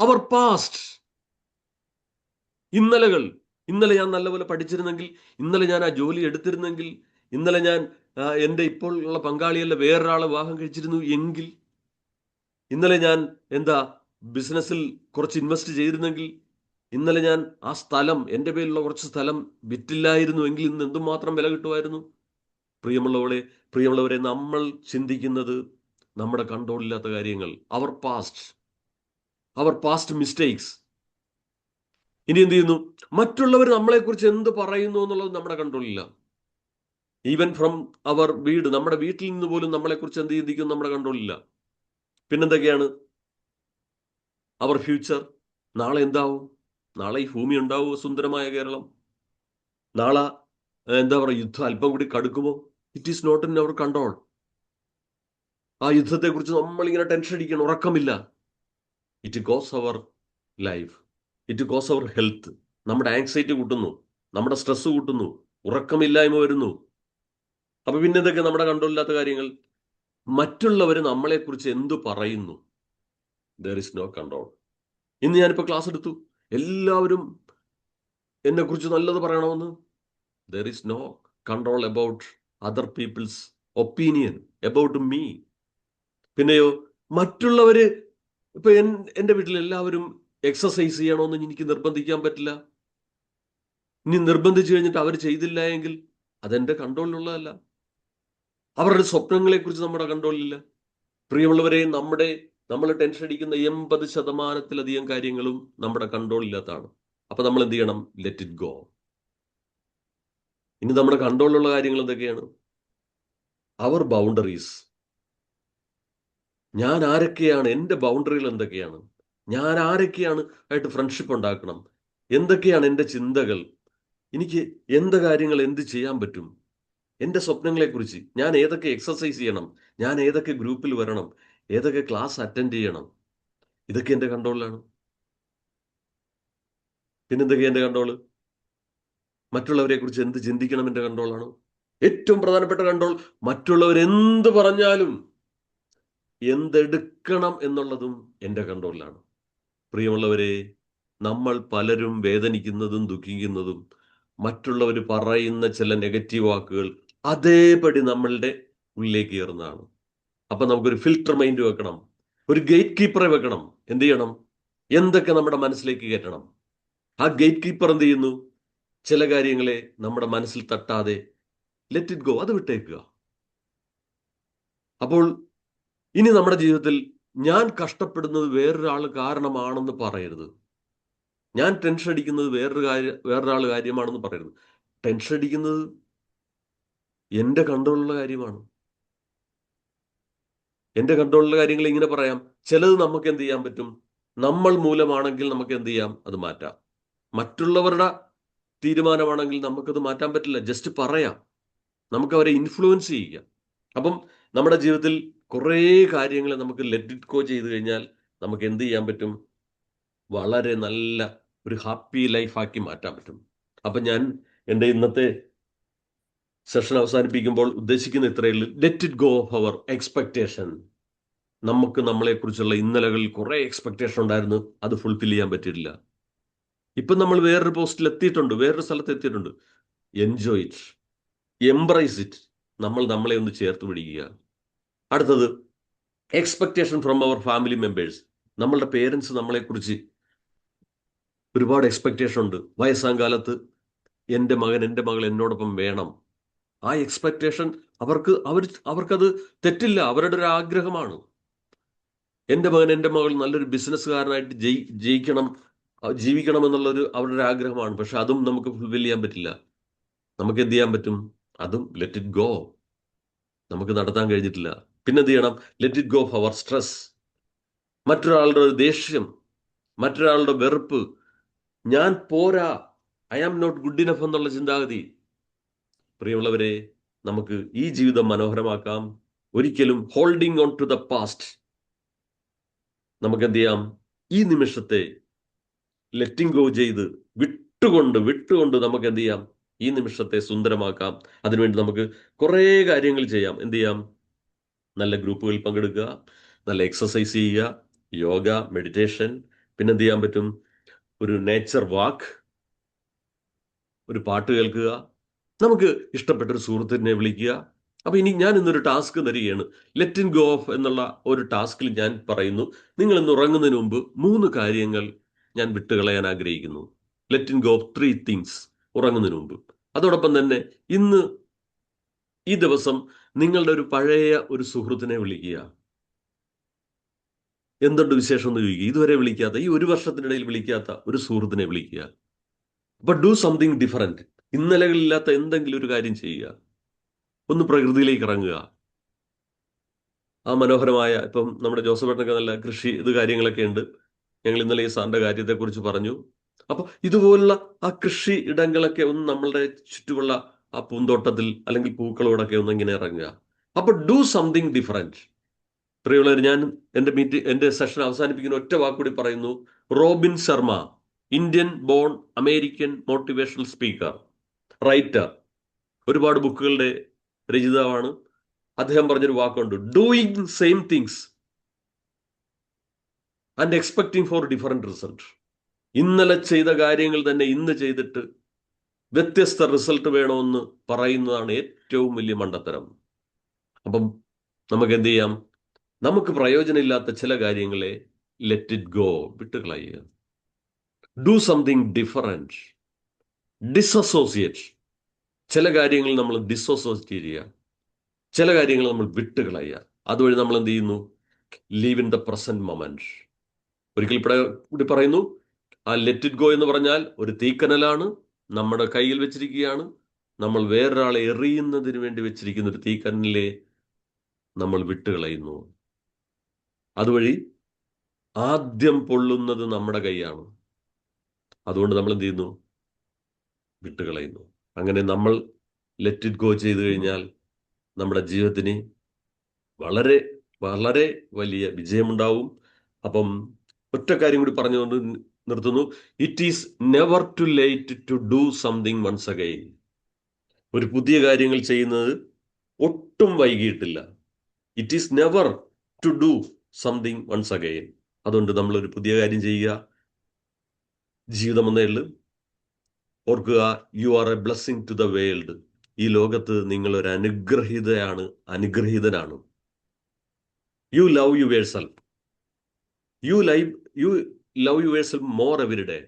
[SPEAKER 1] അവർ പാസ്റ്റ്, ഇന്നലെ ഞാൻ നല്ലപോലെ പഠിച്ചിരുന്നെങ്കിൽ, ഇന്നലെ ഞാൻ ആ ജോലി എടുത്തിരുന്നെങ്കിൽ, ഇന്നലെ ഞാൻ എൻ്റെ ഇപ്പോൾ ഉള്ള പങ്കാളിയല്ല വേറൊരാളെ വിവാഹം കഴിച്ചിരുന്നു എങ്കിൽ, ഇന്നലെ ഞാൻ ബിസിനസ്സിൽ കുറച്ച് ഇൻവെസ്റ്റ് ചെയ്തിരുന്നെങ്കിൽ, ഇന്നലെ ഞാൻ ആ സ്ഥലം, എൻ്റെ പേരിലുള്ള കുറച്ച് സ്ഥലം വിറ്റില്ലായിരുന്നു എങ്കിൽ ഇന്ന് എന്തുമാത്രം വില കിട്ടുമായിരുന്നു. പ്രിയമുള്ളവരെ, നമ്മൾ ചിന്തിക്കുന്നത് നമ്മുടെ കൺട്രോളില്ലാത്ത കാര്യങ്ങൾ, അവർ പാസ്റ്റ് മിസ്റ്റേക്സ്. ഇനി എന്ത് ചെയ്യുന്നു? മറ്റുള്ളവർ നമ്മളെക്കുറിച്ച് എന്ത് പറയുന്നു എന്നുള്ളത് നമ്മുടെ കൺട്രോളില്ല. ഈവൻ ഫ്രം അവർ വീട്, നമ്മുടെ വീട്ടിൽ നിന്ന് പോലും നമ്മളെക്കുറിച്ച് എന്ത് ചിന്തിക്കും നമ്മുടെ കൺട്രോളില്ല. പിന്നെന്തൊക്കെയാണ്? അവർ ഫ്യൂച്ചർ, നാളെ എന്താവും? നാളെ ഈ ഭൂമി ഉണ്ടാവുമോ? സുന്ദരമായ കേരളം. നാളെ യുദ്ധം അല്പം കൂടി കടുക്കുമോ? It is not in our control. ആ യുദ്ധത്തെക്കുറിച്ച് നമ്മളിങ്ങനെ ടെൻഷൻ അടിക്കണം, ഉറക്കമില്ല. It goes our life, it goes our health. നമ്മുടെ ആങ്സൈറ്റി കൂട്ടുന്നു, നമ്മുടെ സ്ട്രെസ് കൂട്ടുന്നു, ഉറക്കമില്ലായ്മ വരുന്നു. അപ്പൊ പിന്നെ എന്തൊക്കെ നമ്മുടെ കൺട്രോളില്ലാത്ത കാര്യങ്ങൾ? മറ്റുള്ളവർ നമ്മളെക്കുറിച്ച് എന്തു പറയുന്നു? There is no control. ഇന്ന് ഞാനിപ്പോൾ ക്ലാസ് എടുത്തു, എല്ലാവരും എന്നെക്കുറിച്ച് നല്ലത് പറയണമെന്ന്. There is no control about other people's opinion about me. പിന്നെയോ, മറ്റുള്ളവര് ഇപ്പൊ എൻ്റെ വീട്ടിൽ എല്ലാവരും എക്സസൈസ് ചെയ്യണമെന്ന് എനിക്ക് നിർബന്ധിക്കാൻ പറ്റില്ല. ഇനി നിർബന്ധിച്ചു കഴിഞ്ഞിട്ട് അവർ ചെയ്തില്ല എങ്കിൽ അതെന്റെ കൺട്രോളിലുള്ളതല്ല. അവരുടെ സ്വപ്നങ്ങളെക്കുറിച്ച് നമ്മുടെ കൺട്രോളിലില്ല. പ്രിയമുള്ളവരെ, നമ്മൾ ടെൻഷൻ അടിക്കുന്ന 80% കാര്യങ്ങളും നമ്മുടെ കൺട്രോളില്ലാത്തതാണ്. അപ്പൊ നമ്മൾ എന്ത് ചെയ്യണം? Let it go. ഇനി നമ്മുടെ കൺട്രോളിലുള്ള കാര്യങ്ങൾ എന്തൊക്കെയാണ്? അവർ ബൗണ്ടറീസ്. ഞാൻ ആരൊക്കെയാണ്? എൻ്റെ ബൗണ്ടറികൾ എന്തൊക്കെയാണ്? ഞാൻ ആരൊക്കെയാണ് ആയിട്ട് ഫ്രണ്ട്ഷിപ്പ് ഉണ്ടാക്കണം? എന്തൊക്കെയാണ് എൻ്റെ ചിന്തകൾ? എനിക്ക് കാര്യങ്ങൾ എന്ത് ചെയ്യാൻ പറ്റും? എൻ്റെ സ്വപ്നങ്ങളെക്കുറിച്ച് ഞാൻ ഏതൊക്കെ എക്സസൈസ് ചെയ്യണം? ഞാൻ ഏതൊക്കെ ഗ്രൂപ്പിൽ വരണം? ഏതൊക്കെ ക്ലാസ് അറ്റൻഡ് ചെയ്യണം? ഇതൊക്കെ എൻ്റെ കൺട്രോളിലാണ്. പിന്നെന്തൊക്കെയാ എൻ്റെ കൺട്രോള്? മറ്റുള്ളവരെ കുറിച്ച് എന്ത് ചിന്തിക്കണം എൻ്റെ കൺട്രോളാണ്. ഏറ്റവും പ്രധാനപ്പെട്ട കൺട്രോൾ, മറ്റുള്ളവരെന്ത് പറഞ്ഞാലും എന്തെടുക്കണം എന്നുള്ളതും എൻ്റെ കൺട്രോളിലാണ്. പ്രിയമുള്ളവരെ, നമ്മൾ പലരും വേദനിക്കുന്നതും ദുഃഖിക്കുന്നതും മറ്റുള്ളവർ പറയുന്ന ചില നെഗറ്റീവ് വാക്കുകൾ അതേപടി നമ്മളുടെ ഉള്ളിലേക്ക് കയറുന്നതാണ്. അപ്പൊ നമുക്കൊരു ഫിൽട്ടർ മൈൻഡ് വെക്കണം, ഒരു ഗേറ്റ് കീപ്പറെ വെക്കണം. എന്ത് ചെയ്യണം? എന്തൊക്കെ നമ്മുടെ മനസ്സിലേക്ക് കയറ്റണം? ആ ഗേറ്റ് കീപ്പർ എന്ത് ചെയ്യുന്നു? ചില കാര്യങ്ങളെ നമ്മുടെ മനസ്സിൽ തട്ടാതെ ലെറ്റ് ഇറ്റ് ഗോ, അത് വിട്ടേക്കുക. അപ്പോൾ ഇനി നമ്മുടെ ജീവിതത്തിൽ ഞാൻ കഷ്ടപ്പെടുന്നത് വേറൊരാൾ കാരണമാണെന്ന് പറയരുത്. ഞാൻ ടെൻഷൻ അടിക്കുന്നത് വേറൊരാൾ കാര്യമാണെന്ന് പറയരുത്. ടെൻഷൻ അടിക്കുന്നത് എൻ്റെ കൺട്രോളിലുള്ള കാര്യമാണ്. എൻ്റെ കൺട്രോളിലുള്ള കാര്യങ്ങൾ ഇങ്ങനെ പറയാം. ചിലത് നമുക്ക് എന്ത് ചെയ്യാൻ പറ്റും? നമ്മൾ മൂലമാണെങ്കിൽ നമുക്ക് എന്ത് ചെയ്യാം? അത് മാറ്റാം. മറ്റുള്ളവരുടെ തീരുമാനമാണെങ്കിൽ നമുക്കത് മാറ്റാൻ പറ്റില്ല. ജസ്റ്റ് പറയാം, നമുക്ക് അവരെ ഇൻഫ്ലുവൻസ് ചെയ്യുക. അപ്പം നമ്മുടെ ജീവിതത്തിൽ കുറേ കാര്യങ്ങൾ നമുക്ക് ലെറ്റ് ഇറ്റ് ഗോ ചെയ്ത് കഴിഞ്ഞാൽ നമുക്ക് എന്ത് ചെയ്യാൻ പറ്റും? വളരെ നല്ല ഒരു ഹാപ്പി ലൈഫാക്കി മാറ്റാൻ പറ്റും. അപ്പം ഞാൻ എൻ്റെ ഇന്നത്തെ സെഷൻ അവസാനിപ്പിക്കുമ്പോൾ ഉദ്ദേശിക്കുന്ന ഇത്രയേ ഉള്ളൂ. Let it go of our expectation. നമുക്ക് നമ്മളെക്കുറിച്ചുള്ള ഇന്നലകളിൽ കുറേ എക്സ്പെക്ടേഷൻ ഉണ്ടായിരുന്നു, അത് ഫുൾഫിൽ ചെയ്യാൻ പറ്റിയിട്ടില്ല. ഇപ്പം നമ്മൾ വേറൊരു പോസ്റ്റിൽ എത്തിയിട്ടുണ്ട്, വേറൊരു സ്ഥലത്ത് എത്തിയിട്ടുണ്ട്. Enjoy it, embrace it. നമ്മൾ നമ്മളെ ഒന്ന് ചേർത്ത് പിടിക്കുക. അടുത്തത് expectation from our family members. നമ്മളുടെ പേരൻസ് നമ്മളെക്കുറിച്ച് ഒരുപാട് എക്സ്പെക്ടേഷൻ ഉണ്ട്. വയസ്സാം കാലത്ത് എൻ്റെ മകൻ എൻ്റെ മകൾ എന്നോടൊപ്പം വേണം. ആ എക്സ്പെക്ടേഷൻ അവർക്കത് തെറ്റില്ല, അവരുടെ ഒരു ആഗ്രഹമാണ്. എൻ്റെ മകൻ എൻ്റെ മകൾ നല്ലൊരു ബിസിനസ്സുകാരനായിട്ട് ജീവിക്കണം എന്നുള്ളൊരു അവരുടെ ഒരു ആഗ്രഹമാണ്. പക്ഷെ അതും നമുക്ക് ഫുൾഫിൽ ചെയ്യാൻ പറ്റില്ല. നമുക്ക് എന്ത് ചെയ്യാൻ പറ്റും? അതും ലെറ്റ് ഇറ്റ് ഗോ. നമുക്ക് നടത്താൻ കഴിഞ്ഞിട്ടില്ല. പിന്നെ എന്ത് ചെയ്യണം? Let it go of our stress. മറ്റൊരാളുടെ ഒരു ദേഷ്യം, മറ്റൊരാളുടെ വെറുപ്പ്, ഞാൻ പോരാ, I am not good enough എന്നുള്ള ചിന്താഗതി. പ്രിയമുള്ളവരെ, നമുക്ക് ഈ ജീവിതം മനോഹരമാക്കാം. ഒരിക്കലും holding on to the past. നമുക്ക് എന്ത് ചെയ്യാം? ഈ നിമിഷത്തെ ലെറ്റിംഗ് ഗോ ചെയ്ത് വിട്ടുകൊണ്ട് നമുക്ക് എന്ത് ചെയ്യാം? ഈ നിമിഷത്തെ സുന്ദരമാക്കാം. അതിനുവേണ്ടി നമുക്ക് കുറേ കാര്യങ്ങൾ ചെയ്യാം. എന്ത് ചെയ്യാം? നല്ല ഗ്രൂപ്പുകളിൽ പങ്കെടുക്കുക, നല്ല എക്സസൈസ് ചെയ്യുക, യോഗ, മെഡിറ്റേഷൻ. പിന്നെ എന്ത് ചെയ്യാൻ പറ്റും? ഒരു നേച്ചർ വാക്ക്, ഒരു പാട്ട് കേൾക്കുക, നമുക്ക് ഇഷ്ടപ്പെട്ടൊരു സുഹൃത്തിനെ വിളിക്കുക. അപ്പോൾ ഞാൻ ഇന്നൊരു ടാസ്ക് തരികയാണ്. ലെറ്റ് ഇറ്റ് ഗോ ഓഫ് എന്നുള്ള ഒരു ടാസ്കിൽ ഞാൻ പറയുന്നു, നിങ്ങൾ ഇന്ന് ഉറങ്ങുന്നതിന് മുമ്പ് 3 കാര്യങ്ങൾ ഞാൻ വിട്ടുകളയാൻ ആഗ്രഹിക്കുന്നു. Let it go of 3 things ഉറങ്ങുന്നതിന് മുമ്പ്. അതോടൊപ്പം തന്നെ ഇന്ന് ഈ ദിവസം നിങ്ങളുടെ ഒരു പഴയ ഒരു സുഹൃത്തിനെ വിളിക്കുക. എന്തുണ്ട് വിശേഷം എന്ന് ചോദിക്കുക. ഇതുവരെ വിളിക്കാത്ത, ഈ 1 വർഷത്തിനിടയിൽ വിളിക്കാത്ത ഒരു സുഹൃത്തിനെ വിളിക്കുക. But do something different. ഇന്നലകളില്ലാത്ത എന്തെങ്കിലും ഒരു കാര്യം ചെയ്യുക. ഒന്ന് പ്രകൃതിയിലേക്ക് ഇറങ്ങുക. ആ മനോഹരമായ, ഇപ്പം നമ്മുടെ ജോസഫേട്ടനൊക്കെ നല്ല കൃഷി കാര്യങ്ങളൊക്കെ ഉണ്ട്. ഞങ്ങൾ ഇന്നലെ ഈ സാറിന്റെ കാര്യത്തെക്കുറിച്ച് പറഞ്ഞു. അപ്പോൾ ഇതുപോലുള്ള ആ കൃഷി ഇടങ്ങളൊക്കെ ഒന്ന് നമ്മളുടെ ചുറ്റുമുള്ള ആ പൂന്തോട്ടത്തിൽ അല്ലെങ്കിൽ പൂക്കളോടൊക്കെ ഒന്ന് ഇങ്ങനെ ഇറങ്ങുക. അപ്പോൾ ഡു സംതിങ് ഡിഫറൻറ്റ്. പ്രിയമുള്ളവർ, ഞാൻ എൻ്റെ സെഷൻ അവസാനിപ്പിക്കുന്ന ഒറ്റ വാക്കുകൂടി പറയുന്നു. Robin Sharma, Indian born American motivational speaker, writer, ഒരുപാട് ബുക്കുകളുടെ രചയിതാവാണ്. അദ്ദേഹം പറഞ്ഞൊരു വാക്കുണ്ട്, doing same things and expecting for different result. ഇന്നലെ ചെയ്ത കാര്യങ്ങൾ തന്നെ ഇന്ന് ചെയ്തിട്ട് വ്യത്യസ്ത റിസൾട്ട് വേണമെന്ന് പറയുന്നതാണ് ഏറ്റവും വലിയ മണ്ടത്തരം. അപ്പം നമുക്ക് എന്ത് ചെയ്യാം? നമുക്ക് പ്രയോജനമില്ലാത്ത ചില കാര്യങ്ങളെ ലെറ്റ് ഇറ്റ് ഗോ, വിട്ടുകളയുക. Do something different, dissociate. ചില കാര്യങ്ങൾ നമ്മൾ ഡിസോസിയേറ്റ് ചെയ്യുക, ചില കാര്യങ്ങൾ നമ്മൾ വിട്ടുകളയുക. അതുവഴി നമ്മൾ എന്ത് ചെയ്യുന്നു? Leave in the present moment. ഒരിക്കൽ കൂടി പറയുന്നു, ആ ലെറ്റ് ഇറ്റ് ഗോ എന്ന് പറഞ്ഞാൽ ഒരു തീക്കനലാണ്, നമ്മുടെ കയ്യിൽ വെച്ചിരിക്കുകയാണ്. നമ്മൾ വേറൊരാളെ എറിയുന്നതിന് വേണ്ടി വെച്ചിരിക്കുന്ന ഒരു തീക്കനലിലെ നമ്മൾ വിട്ടുകളയുന്നു. അതുവഴി ആദ്യം പൊള്ളുന്നത് നമ്മുടെ കൈയാണ്. അതുകൊണ്ട് നമ്മൾ എന്ത് ചെയ്യുന്നു? വിട്ടുകളയുന്നു. അങ്ങനെ നമ്മൾ ലെറ്റ് ഇറ്റ് ഗോ ചെയ്തു കഴിഞ്ഞാൽ നമ്മുടെ ജീവിതത്തിന് വളരെ വളരെ വലിയ വിജയമുണ്ടാവും. അപ്പം ഒറ്റ കാര്യം കൂടി പറഞ്ഞുകൊണ്ട് നിർത്തുന്നു. It is never too late to do something once again. ഒരു പുതിയ കാര്യങ്ങൾ ചെയ്യുന്നത് ഒട്ടും വൈകിയിട്ടില്ല. It is never to do something once again. അതുകൊണ്ട് നമ്മളൊരു പുതിയ കാര്യം ചെയ്യുക. ജീവിതം എന്നേ ഉള്ളൂ. ഓർക്കുക, you are a blessing to the world. ഈ ലോകത്ത് നിങ്ങൾ ഒരു അനുഗ്രഹീതനാണ്. You love yourself. You love yourself more every day.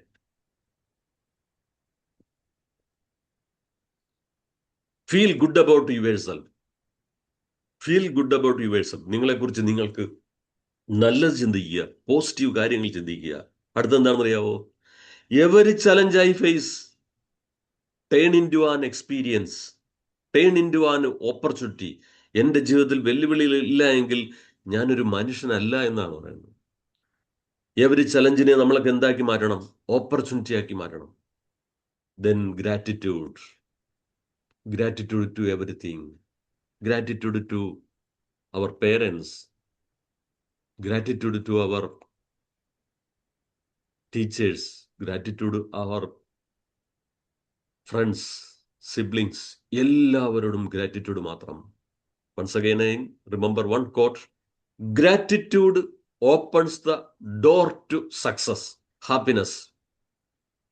[SPEAKER 1] Feel good about yourself. Feel good about yourself. നിങ്ങളെക്കുറിച്ച് നിങ്ങൾക്ക് നല്ലത് ചിന്തിക്കുക, പോസിറ്റീവ് കാര്യങ്ങൾ ചിന്തിക്കുക. അടുത്തെന്താണെന്ന് അറിയാവോ? Every challenge I face turn into an experience, turn into an opportunity. എൻ്റെ ജീവിതത്തിൽ വെല്ലുവിളികൾ ഇല്ല എങ്കിൽ ഞാനൊരു മനുഷ്യനല്ല എന്നാണ് പറയുന്നത്. എവരി ചലഞ്ചിനെ നമ്മളൊക്കെ എന്താക്കി മാറ്റണം? ഓപ്പർച്യൂണിറ്റി ആക്കി മാറ്റണം. Then gratitude, gratitude to everything, gratitude to our parents, gratitude to our teachers, gratitude our friends, siblings, എല്ലാവരോടും ഗ്രാറ്റിറ്റ്യൂഡ് മാത്രം. Once again, I remember one quote: gratitude opens the door to success, happiness.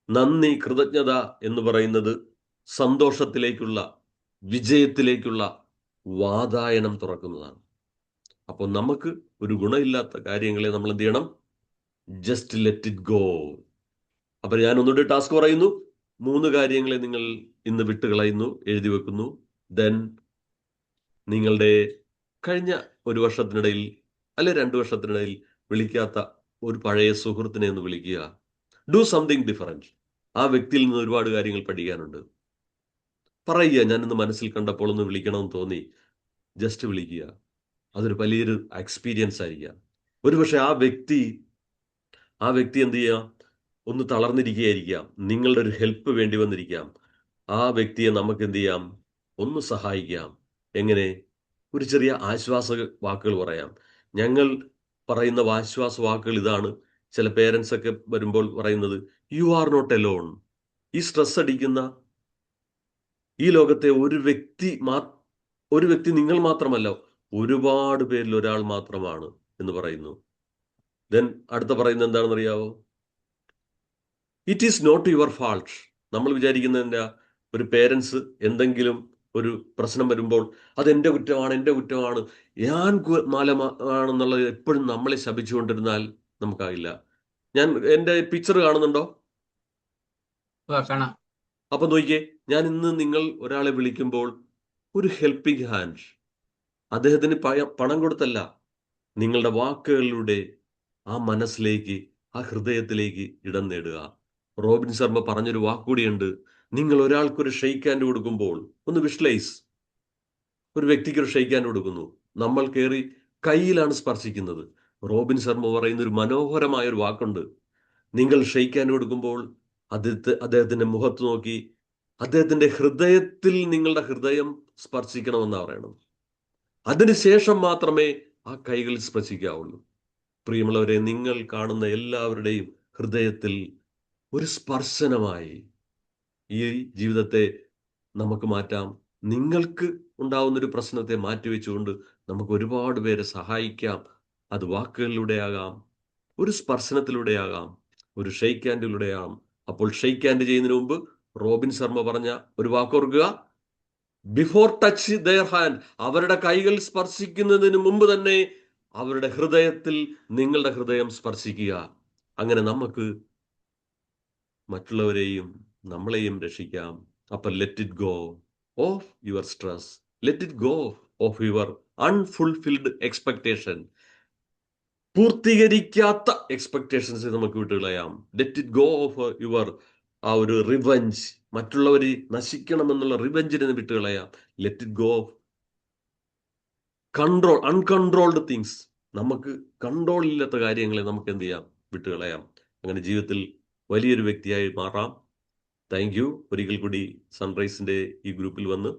[SPEAKER 1] നന്ദി, കൃതജ്ഞത എന്ന് പറയുന്നത് സന്തോഷത്തിലേക്കുള്ള, വിജയത്തിലേക്കുള്ള വാതായനം തുറക്കുന്നതാണ്. അപ്പോൾ നമുക്ക് ഒരു ഗുണമില്ലാത്ത കാര്യങ്ങളെ നമ്മൾ എന്ത് ചെയ്യണം? Just let it go. അപ്പൊ ഞാൻ ഒന്നുകൂടി ടാസ്ക് പറയുന്നു. 3 കാര്യങ്ങളെ നിങ്ങൾ ഇന്ന് വിട്ടുകളയുന്നു, എഴുതി വെക്കുന്നു. ദെൻ നിങ്ങളുടെ കഴിഞ്ഞ 1 വർഷത്തിനിടയിൽ അല്ലെ 2 വർഷത്തിനിടയിൽ വിളിക്കാത്ത ഒരു പഴയ സുഹൃത്തിനെ ഒന്ന് വിളിക്കുക. Do something different. ആ വ്യക്തിയിൽ നിന്ന് ഒരുപാട് കാര്യങ്ങൾ പഠിക്കാനുണ്ട്. പറയുക, ഞാനിന്ന് മനസ്സിൽ കണ്ടപ്പോൾ ഒന്ന് വിളിക്കണമെന്ന് തോന്നി. ജസ്റ്റ് വിളിക്കുക. അതൊരു വലിയൊരു എക്സ്പീരിയൻസ് ആയിരിക്കാം. ഒരുപക്ഷെ ആ വ്യക്തി എന്ത് ചെയ്യാം? ഒന്ന് തളർന്നിരിക്കുകയായിരിക്കാം. നിങ്ങളുടെ ഒരു ഹെൽപ്പ് വേണ്ടി വന്നിരിക്കാം. ആ വ്യക്തിയെ നമുക്ക് എന്ത് ചെയ്യാം? ഒന്ന് സഹായിക്കാം. എങ്ങനെ? ഒരു ചെറിയ ആശ്വാസ വാക്കുകൾ പറയാം. ഞങ്ങൾ പറയുന്ന ആശ്വാസ വാക്കുകൾ ഇതാണ്. ചില പേരൻസ് ഒക്കെ വരുമ്പോൾ പറയുന്നത്, യു ആർ നോട്ട് എലോൺ. ഈ സ്ട്രെസ് അടിക്കുന്ന ഈ ലോകത്തെ ഒരു വ്യക്തി നിങ്ങൾ മാത്രമല്ല, ഒരുപാട് പേരിൽ ഒരാൾ മാത്രമാണ് എന്ന് പറയുന്നു. ദെൻ അടുത്ത പറയുന്നത് എന്താണെന്നറിയാവോ? It is not your fault. നമ്മൾ വിചാരിക്കുന്നതിൻ്റെ ഒരു പേരൻസ് എന്തെങ്കിലും ഒരു പ്രശ്നം വരുമ്പോൾ അത് എൻ്റെ കുറ്റമാണ്, ഞാൻ മാലമാണെന്നുള്ളത് എപ്പോഴും നമ്മളെ ശപിച്ചുകൊണ്ടിരുന്നാൽ നമുക്കാകില്ല. ഞാൻ എൻ്റെ പിക്ചർ കാണുന്നുണ്ടോ?
[SPEAKER 2] കാണാം.
[SPEAKER 1] അപ്പൊ നോക്കിയേ, ഞാൻ ഇന്ന് നിങ്ങൾ ഒരാളെ വിളിക്കുമ്പോൾ ഒരു ഹെൽപ്പിംഗ് ഹാൻഡ്, അദ്ദേഹത്തിന് പണം കൊടുത്തല്ല, നിങ്ങളുടെ വാക്കുകളിലൂടെ ആ മനസ്സിലേക്ക്, ആ ഹൃദയത്തിലേക്ക് ഇടം നേടുക. റോബിൻ ശർമ്മ പറഞ്ഞൊരു വാക്കുകൂടിയുണ്ട്. നിങ്ങൾ ഒരാൾക്കൊരു ഷെയ്ക്ക് ഹാൻഡ് കൊടുക്കുമ്പോൾ ഒന്ന് വിഷ്വലൈസ്. ഒരു വ്യക്തിക്ക് ഒരു ഷെയ്ക്ക് ഹാൻഡ് കൊടുക്കുന്നു, നമ്മൾ കയറി കയ്യിലാണ് സ്പർശിക്കുന്നത്. റോബിൻ ശർമ്മ പറയുന്ന ഒരു മനോഹരമായ ഒരു വാക്കുണ്ട്. നിങ്ങൾ ഷെയ്ക്ക് ഹാൻഡ് കൊടുക്കുമ്പോൾ അദ്ദേഹത്തിന്റെ മുഖത്ത് നോക്കി, അദ്ദേഹത്തിന്റെ ഹൃദയത്തിൽ നിങ്ങളുടെ ഹൃദയം സ്പർശിക്കണമെന്നാണ് പറയണം. അതിനുശേഷം മാത്രമേ ആ കൈകൾ സ്പർശിക്കാവുള്ളൂ. പ്രിയമുള്ളവരെ, നിങ്ങൾ കാണുന്ന എല്ലാവരുടെയും ഹൃദയത്തിൽ ഒരു സ്പർശനമായി ഈ ജീവിതത്തെ നമുക്ക് മാറ്റാം. നിങ്ങൾക്ക് ഉണ്ടാവുന്നൊരു പ്രശ്നത്തെ മാറ്റിവെച്ചുകൊണ്ട് നമുക്ക് ഒരുപാട് പേരെ സഹായിക്കാം. അത് വാക്കുകളിലൂടെയാകാം, ഒരു സ്പർശനത്തിലൂടെയാകാം, ഒരു ഷെയ്ക്ക് ഹാൻഡിലൂടെയാകാം. അപ്പോൾ ഷെയ്ക്ക് ഹാൻഡ് ചെയ്യുന്നതിന് മുമ്പ് റോബിൻ ശർമ്മ പറഞ്ഞ ഒരു വാക്കോർക്കുക: ബിഫോർ ടച്ച് ദെയർ ഹാൻഡ്. അവരുടെ കൈകൾ സ്പർശിക്കുന്നതിന് മുമ്പ് തന്നെ അവരുടെ ഹൃദയത്തിൽ നിങ്ങളുടെ ഹൃദയം സ്പർശിക്കുക. അങ്ങനെ നമുക്ക് മറ്റുള്ളവരെയും നമ്മളെയും രക്ഷിക്കാം. അപ്പൊ let it go of your stress, let it go of your unfulfilled expectation. പൂർത്തീകരിക്കാത്ത എക്സ്പെക്ടേഷൻസ് നമുക്ക് വിട്ടുകളയാം. Let it go of your ആ ഒരു റിവഞ്ച്, മറ്റുള്ളവർ നശിക്കണമെന്നുള്ള റിവഞ്ചിനെ വിട്ടുകളയാം. Let it go of uncontrolled things. നമുക്ക് കൺട്രോൾ ഇല്ലാത്ത കാര്യങ്ങളെ നമുക്ക് എന്ത് ചെയ്യാം? വിട്ടുകളയാം. അങ്ങനെ ജീവിതത്തിൽ വലിയൊരു വ്യക്തിയായി മാറാം. Thank you. ഒരിക്കൽ കൂടി സൺറൈസിന്റെ ഈ ഗ്രൂപ്പിൽ വന്ന്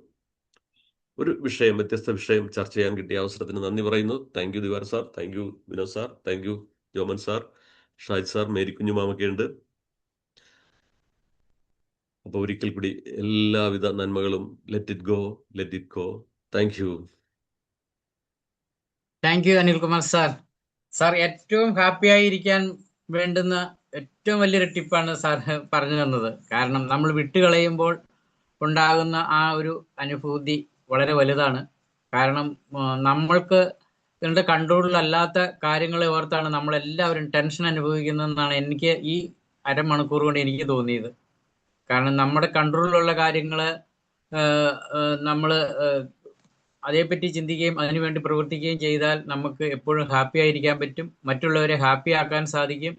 [SPEAKER 1] ഒരു വ്യത്യസ്ത വിഷയം ചർച്ച ചെയ്യാൻ കിട്ടിയ അവസരത്തിന് നന്ദി പറയുന്നു. Thank you Divar sir, thank you Vinod sir, thank you Joman sir, Shaj sir, Mary കുഞ്ഞുമാമൊക്കെ ഉണ്ട്. അപ്പൊ ഒരിക്കൽ കൂടി എല്ലാവിധ നന്മകളും. Let it go, let it go. Thank you.
[SPEAKER 2] Thank you Anilkumar sir. Sir ഏറ്റവും ഹാപ്പി ആയിരിക്കാൻ വേണ്ടുന്ന ഏറ്റവും വലിയൊരു ടിപ്പാണ് സാർ പറഞ്ഞു തന്നത്. കാരണം നമ്മൾ വിട്ടുകളയുമ്പോൾ ഉണ്ടാകുന്ന ആ ഒരു അനുഭൂതി വളരെ വലുതാണ്. കാരണം നമ്മൾക്ക് ഇതിൻ്റെ കൺട്രോളിലല്ലാത്ത കാര്യങ്ങളെ ഓർത്താണ് നമ്മളെല്ലാവരും ടെൻഷൻ അനുഭവിക്കുന്നതെന്നാണ് എനിക്ക് ഈ അരമണിക്കൂർ കൊണ്ട് എനിക്ക് തോന്നിയത്. കാരണം നമ്മുടെ കൺട്രോളിലുള്ള കാര്യങ്ങൾ നമ്മൾ അതേപ്പറ്റി ചിന്തിക്കുകയും അതിനുവേണ്ടി പ്രവർത്തിക്കുകയും ചെയ്താൽ നമുക്ക് എപ്പോഴും ഹാപ്പി ആയിരിക്കാൻ പറ്റും, മറ്റുള്ളവരെ ഹാപ്പി ആക്കാൻ സാധിക്കും.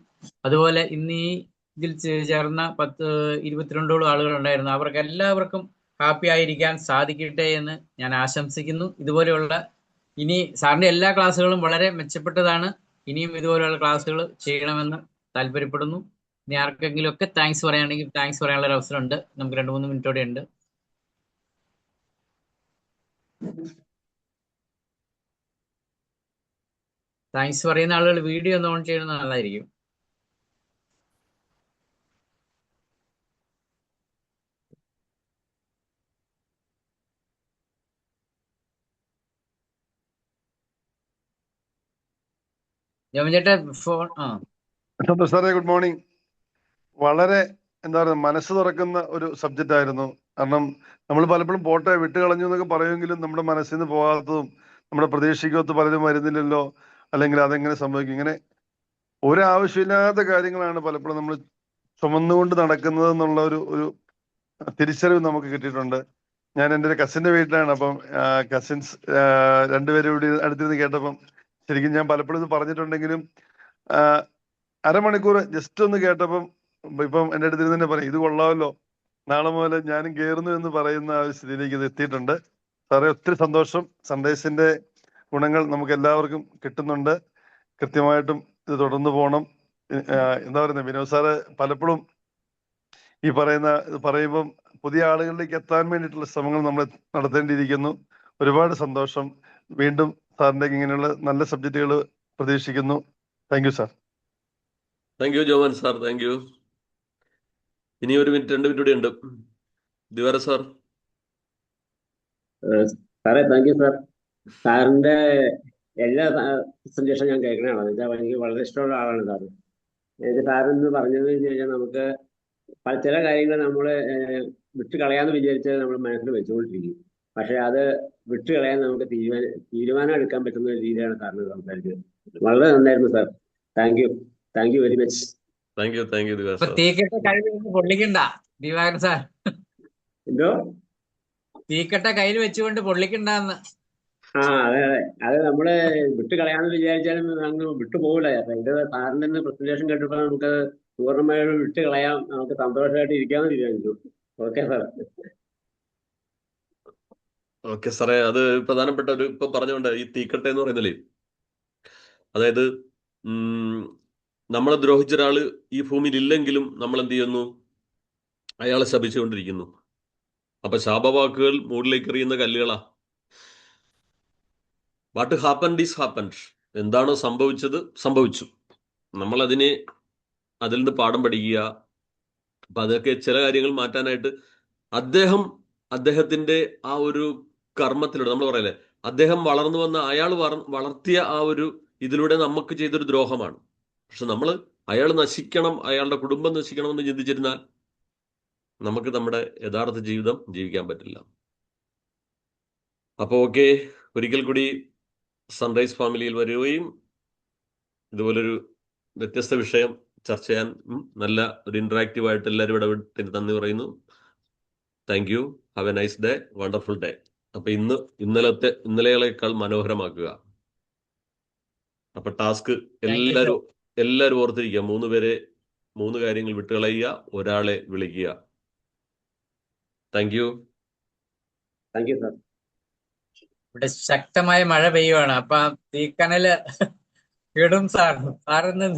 [SPEAKER 2] അതുപോലെ ഇന്ന് ഈ ഇതിൽ ചേർന്ന 22 ആളുകൾ ഉണ്ടായിരുന്നു. അവർക്ക് എല്ലാവർക്കും ഹാപ്പി ആയിരിക്കാൻ സാധിക്കട്ടെ എന്ന് ഞാൻ ആശംസിക്കുന്നു. ഇതുപോലെയുള്ള ഇനി സാറിന്റെ എല്ലാ ക്ലാസ്സുകളും വളരെ മെച്ചപ്പെട്ടതാണ്. ഇനിയും ഇതുപോലെയുള്ള ക്ലാസ്സുകൾ ചെയ്യണമെന്ന് താല്പര്യപ്പെടുന്നു. ഇനി ആർക്കെങ്കിലും ഒക്കെ താങ്ക്സ് പറയുകയാണെങ്കിൽ താങ്ക്സ് പറയാനുള്ള ഒരു അവസരമുണ്ട്. നമുക്ക് 2-3 മിനിറ്റോടെ ഉണ്ട്. താങ്ക്സ് പറയുന്ന ആളുകൾ വീഡിയോ ഒന്ന് ഓൺ ചെയ്യുന്നത് നല്ലതായിരിക്കും. ജോമൻ ചേട്ടാ ഫോൺ
[SPEAKER 3] സന്തോഷ് സാറേ, ഗുഡ് മോർണിംഗ്. വളരെ എന്താ പറയുക, മനസ്സ് തുറക്കുന്ന ഒരു സബ്ജക്റ്റ് ആയിരുന്നു. കാരണം നമ്മൾ പലപ്പോഴും പോട്ടെ വിട്ടുകളഞ്ഞു എന്നൊക്കെ പറയുമെങ്കിലും നമ്മുടെ മനസ്സിൽ നിന്ന് പോകാത്തതും നമ്മുടെ പ്രതീക്ഷയ്ക്കൊത്ത് പലരും വരുന്നില്ലല്ലോ, അല്ലെങ്കിൽ അതെങ്ങനെ സംഭവിക്കും, ഇങ്ങനെ ഒരാവശ്യമില്ലാത്ത കാര്യങ്ങളാണ് പലപ്പോഴും നമ്മൾ ചുമന്നുകൊണ്ട് നടക്കുന്നത് എന്നുള്ള ഒരു തിരിച്ചറിവ് നമുക്ക് കിട്ടിയിട്ടുണ്ട്. ഞാൻ എൻ്റെ ഒരു കസിന്റെ വീട്ടിലാണ്. അപ്പം കസിൻസ് രണ്ടുപേരും ഇവിടെ അടുത്തിരുന്ന് കേട്ടപ്പം ശരിക്കും ഞാൻ പലപ്പോഴും ഇത് പറഞ്ഞിട്ടുണ്ടെങ്കിലും അരമണിക്കൂർ ജസ്റ്റ് ഒന്ന് കേട്ടപ്പം ഇപ്പം എൻ്റെ അടുത്തിരുന്ന് തന്നെ പറയും, ഇത് കൊള്ളാമല്ലോ, നാളെ മുതൽ ഞാനും കയറുന്നു എന്ന് പറയുന്ന ആ ഒരു സ്ഥിതിയിലേക്ക് ഇത് എത്തിയിട്ടുണ്ട്. സാറേ ഒത്തിരി സന്തോഷം. സൺഡേസിന്റെ ഗുണങ്ങൾ നമുക്ക് എല്ലാവർക്കും കിട്ടുന്നുണ്ട്. കൃത്യമായിട്ടും ഇത് തുടർന്ന് പോകണം. എന്താ പറയുന്നത്, വിനോദ് സാറ് പലപ്പോഴും ഈ പറയുമ്പം പുതിയ ആളുകളിലേക്ക് എത്താൻ വേണ്ടിയിട്ടുള്ള ശ്രമങ്ങൾ നമ്മൾ നടത്തേണ്ടിയിരിക്കുന്നു. ഒരുപാട് സന്തോഷം. വീണ്ടും സാറിന്റെ ഇങ്ങനെയുള്ള നല്ല സബ്ജക്റ്റുകൾ പ്രതീക്ഷിക്കുന്നു. Thank you sir.
[SPEAKER 1] Thank you Joman sir, thank you. ഇനി 1 മിനിറ്റ് 2 മിനിറ്റ് കൂടി ഉണ്ട്. ദിവാര സാർ.
[SPEAKER 4] സാറേ താങ്ക് യു സാർ. സാറിന്റെ എല്ലാ പ്രസന്റേഷൻ ഞാൻ കേൾക്കണതാണ്. എന്നുവെച്ചാൽ എനിക്ക് വളരെ ഇഷ്ടമുള്ള ആളാണ് സാറ്. എനിക്ക് സാറെന്ന് പറഞ്ഞതെന്ന് വെച്ച് കഴിഞ്ഞാൽ നമുക്ക് ചില കാര്യങ്ങൾ നമ്മൾ വിട്ട് കളയാന്ന് വിചാരിച്ചാൽ നമ്മൾ മനസ്സിൽ വെച്ചുകൊണ്ടിരിക്കും. പക്ഷെ അത് വിട്ട് കളയാൻ നമുക്ക് തീരുമാനം എടുക്കാൻ പറ്റുന്ന ഒരു രീതിയാണ് സാറിന് സംസാരിച്ചത്. വളരെ നന്നായിരുന്നു sir. Thank you very much.
[SPEAKER 1] Thank you Divara sir.
[SPEAKER 2] തീക്കട്ട കയ്യിൽ പൊള്ളിക്കണ്ട ദിവാകരൻ സാർ.
[SPEAKER 4] എന്തോ
[SPEAKER 2] തീക്കട്ട കയ്യിൽ വെച്ചുകൊണ്ട് പൊള്ളിക്കണ്ടെന്ന്.
[SPEAKER 4] അതെ അത് നമ്മള് വിട്ട് കളയാന്ന് വിചാരിച്ചാലും അങ്ങ് വിട്ടുപോകില്ല. അപ്പൊ ഇത് സാറിന്റെ പ്രസന്റേഷൻ കേട്ടപ്പോൾ നമുക്ക് പൂർണ്ണമായും വിട്ട് കളയാം, നമുക്ക് സന്തോഷമായിട്ട് ഇരിക്കാമെന്ന് തീരുമാനിച്ചു. Okay sir.
[SPEAKER 1] ഓക്കെ സാറേ, അത് പ്രധാനപ്പെട്ട ഒരു ഇപ്പൊ പറഞ്ഞുകൊണ്ട് ഈ തീക്കട്ട എന്ന് പറയുന്നില്ലേ, അതായത് നമ്മളെ ദ്രോഹിച്ച ഒരാള് ഈ ഭൂമിയിൽ ഇല്ലെങ്കിലും നമ്മൾ എന്ത് ചെയ്യുന്നു, അയാളെ ശപിച്ചുകൊണ്ടിരിക്കുന്നു. അപ്പൊ ശാപവാക്കുകൾ മൂടിലേക്ക് എറിയുന്ന കല്ലുകളാ. What happened is happened. എന്താണോ സംഭവിച്ചത് സംഭവിച്ചു. നമ്മൾ അതിൽ നിന്ന് പാഠം പഠിക്കുക. അപ്പൊ അതൊക്കെ ചില കാര്യങ്ങൾ മാറ്റാനായിട്ട് അദ്ദേഹത്തിന്റെ ആ ഒരു കർമ്മത്തിലൂടെ നമ്മൾ പറയല്ലേ, അദ്ദേഹം വളർന്നു വന്ന അയാൾ വളർത്തിയ ആ ഒരു ഇതിലൂടെ നമുക്ക് ചെയ്തൊരു ദ്രോഹമാണ്. പക്ഷെ നമ്മൾ അയാൾ നശിക്കണം, അയാളുടെ കുടുംബം നശിക്കണം എന്ന് ചിന്തിച്ചിരുന്നാൽ നമുക്ക് നമ്മുടെ യഥാർത്ഥ ജീവിതം ജീവിക്കാൻ പറ്റില്ല. അപ്പോൾ ഓക്കെ, ഒരിക്കൽ കൂടി സൺറൈസ് ഫാമിലിയിൽ വരികയും ഇതുപോലൊരു വ്യത്യസ്ത വിഷയം ചർച്ച ചെയ്യാൻ നല്ല ഒരു ഇന്ററാക്റ്റീവ് ആയിട്ട് എല്ലാവരും ഇടപെട്ടതിന് നന്ദി പറയുന്നു. Thank U. Have A nice day, wonderful day. അപ്പൊ ഇന്നലെകളേക്കാൾ മനോഹരമാക്കുക. അപ്പൊ ടാസ്ക് എല്ലാവരും ഓർത്തിരിക്കുക. 3 കാര്യങ്ങൾ വിട്ടുകളയുക, ഒരാളെ വിളിക്കുക. Thank you
[SPEAKER 4] sir.
[SPEAKER 2] ഇവിടെ ശക്തമായ മഴ പെയ്യുവാണ്. അപ്പൊ തീക്കനല് ഇടും സാർ. സാറിന്ന്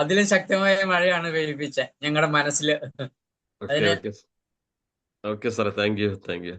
[SPEAKER 2] അതിലും ശക്തമായ മഴയാണ് പെയ്യിപ്പിച്ച ഞങ്ങളുടെ മനസ്സില്.
[SPEAKER 1] ഓക്കെ സാറേ, താങ്ക് യു.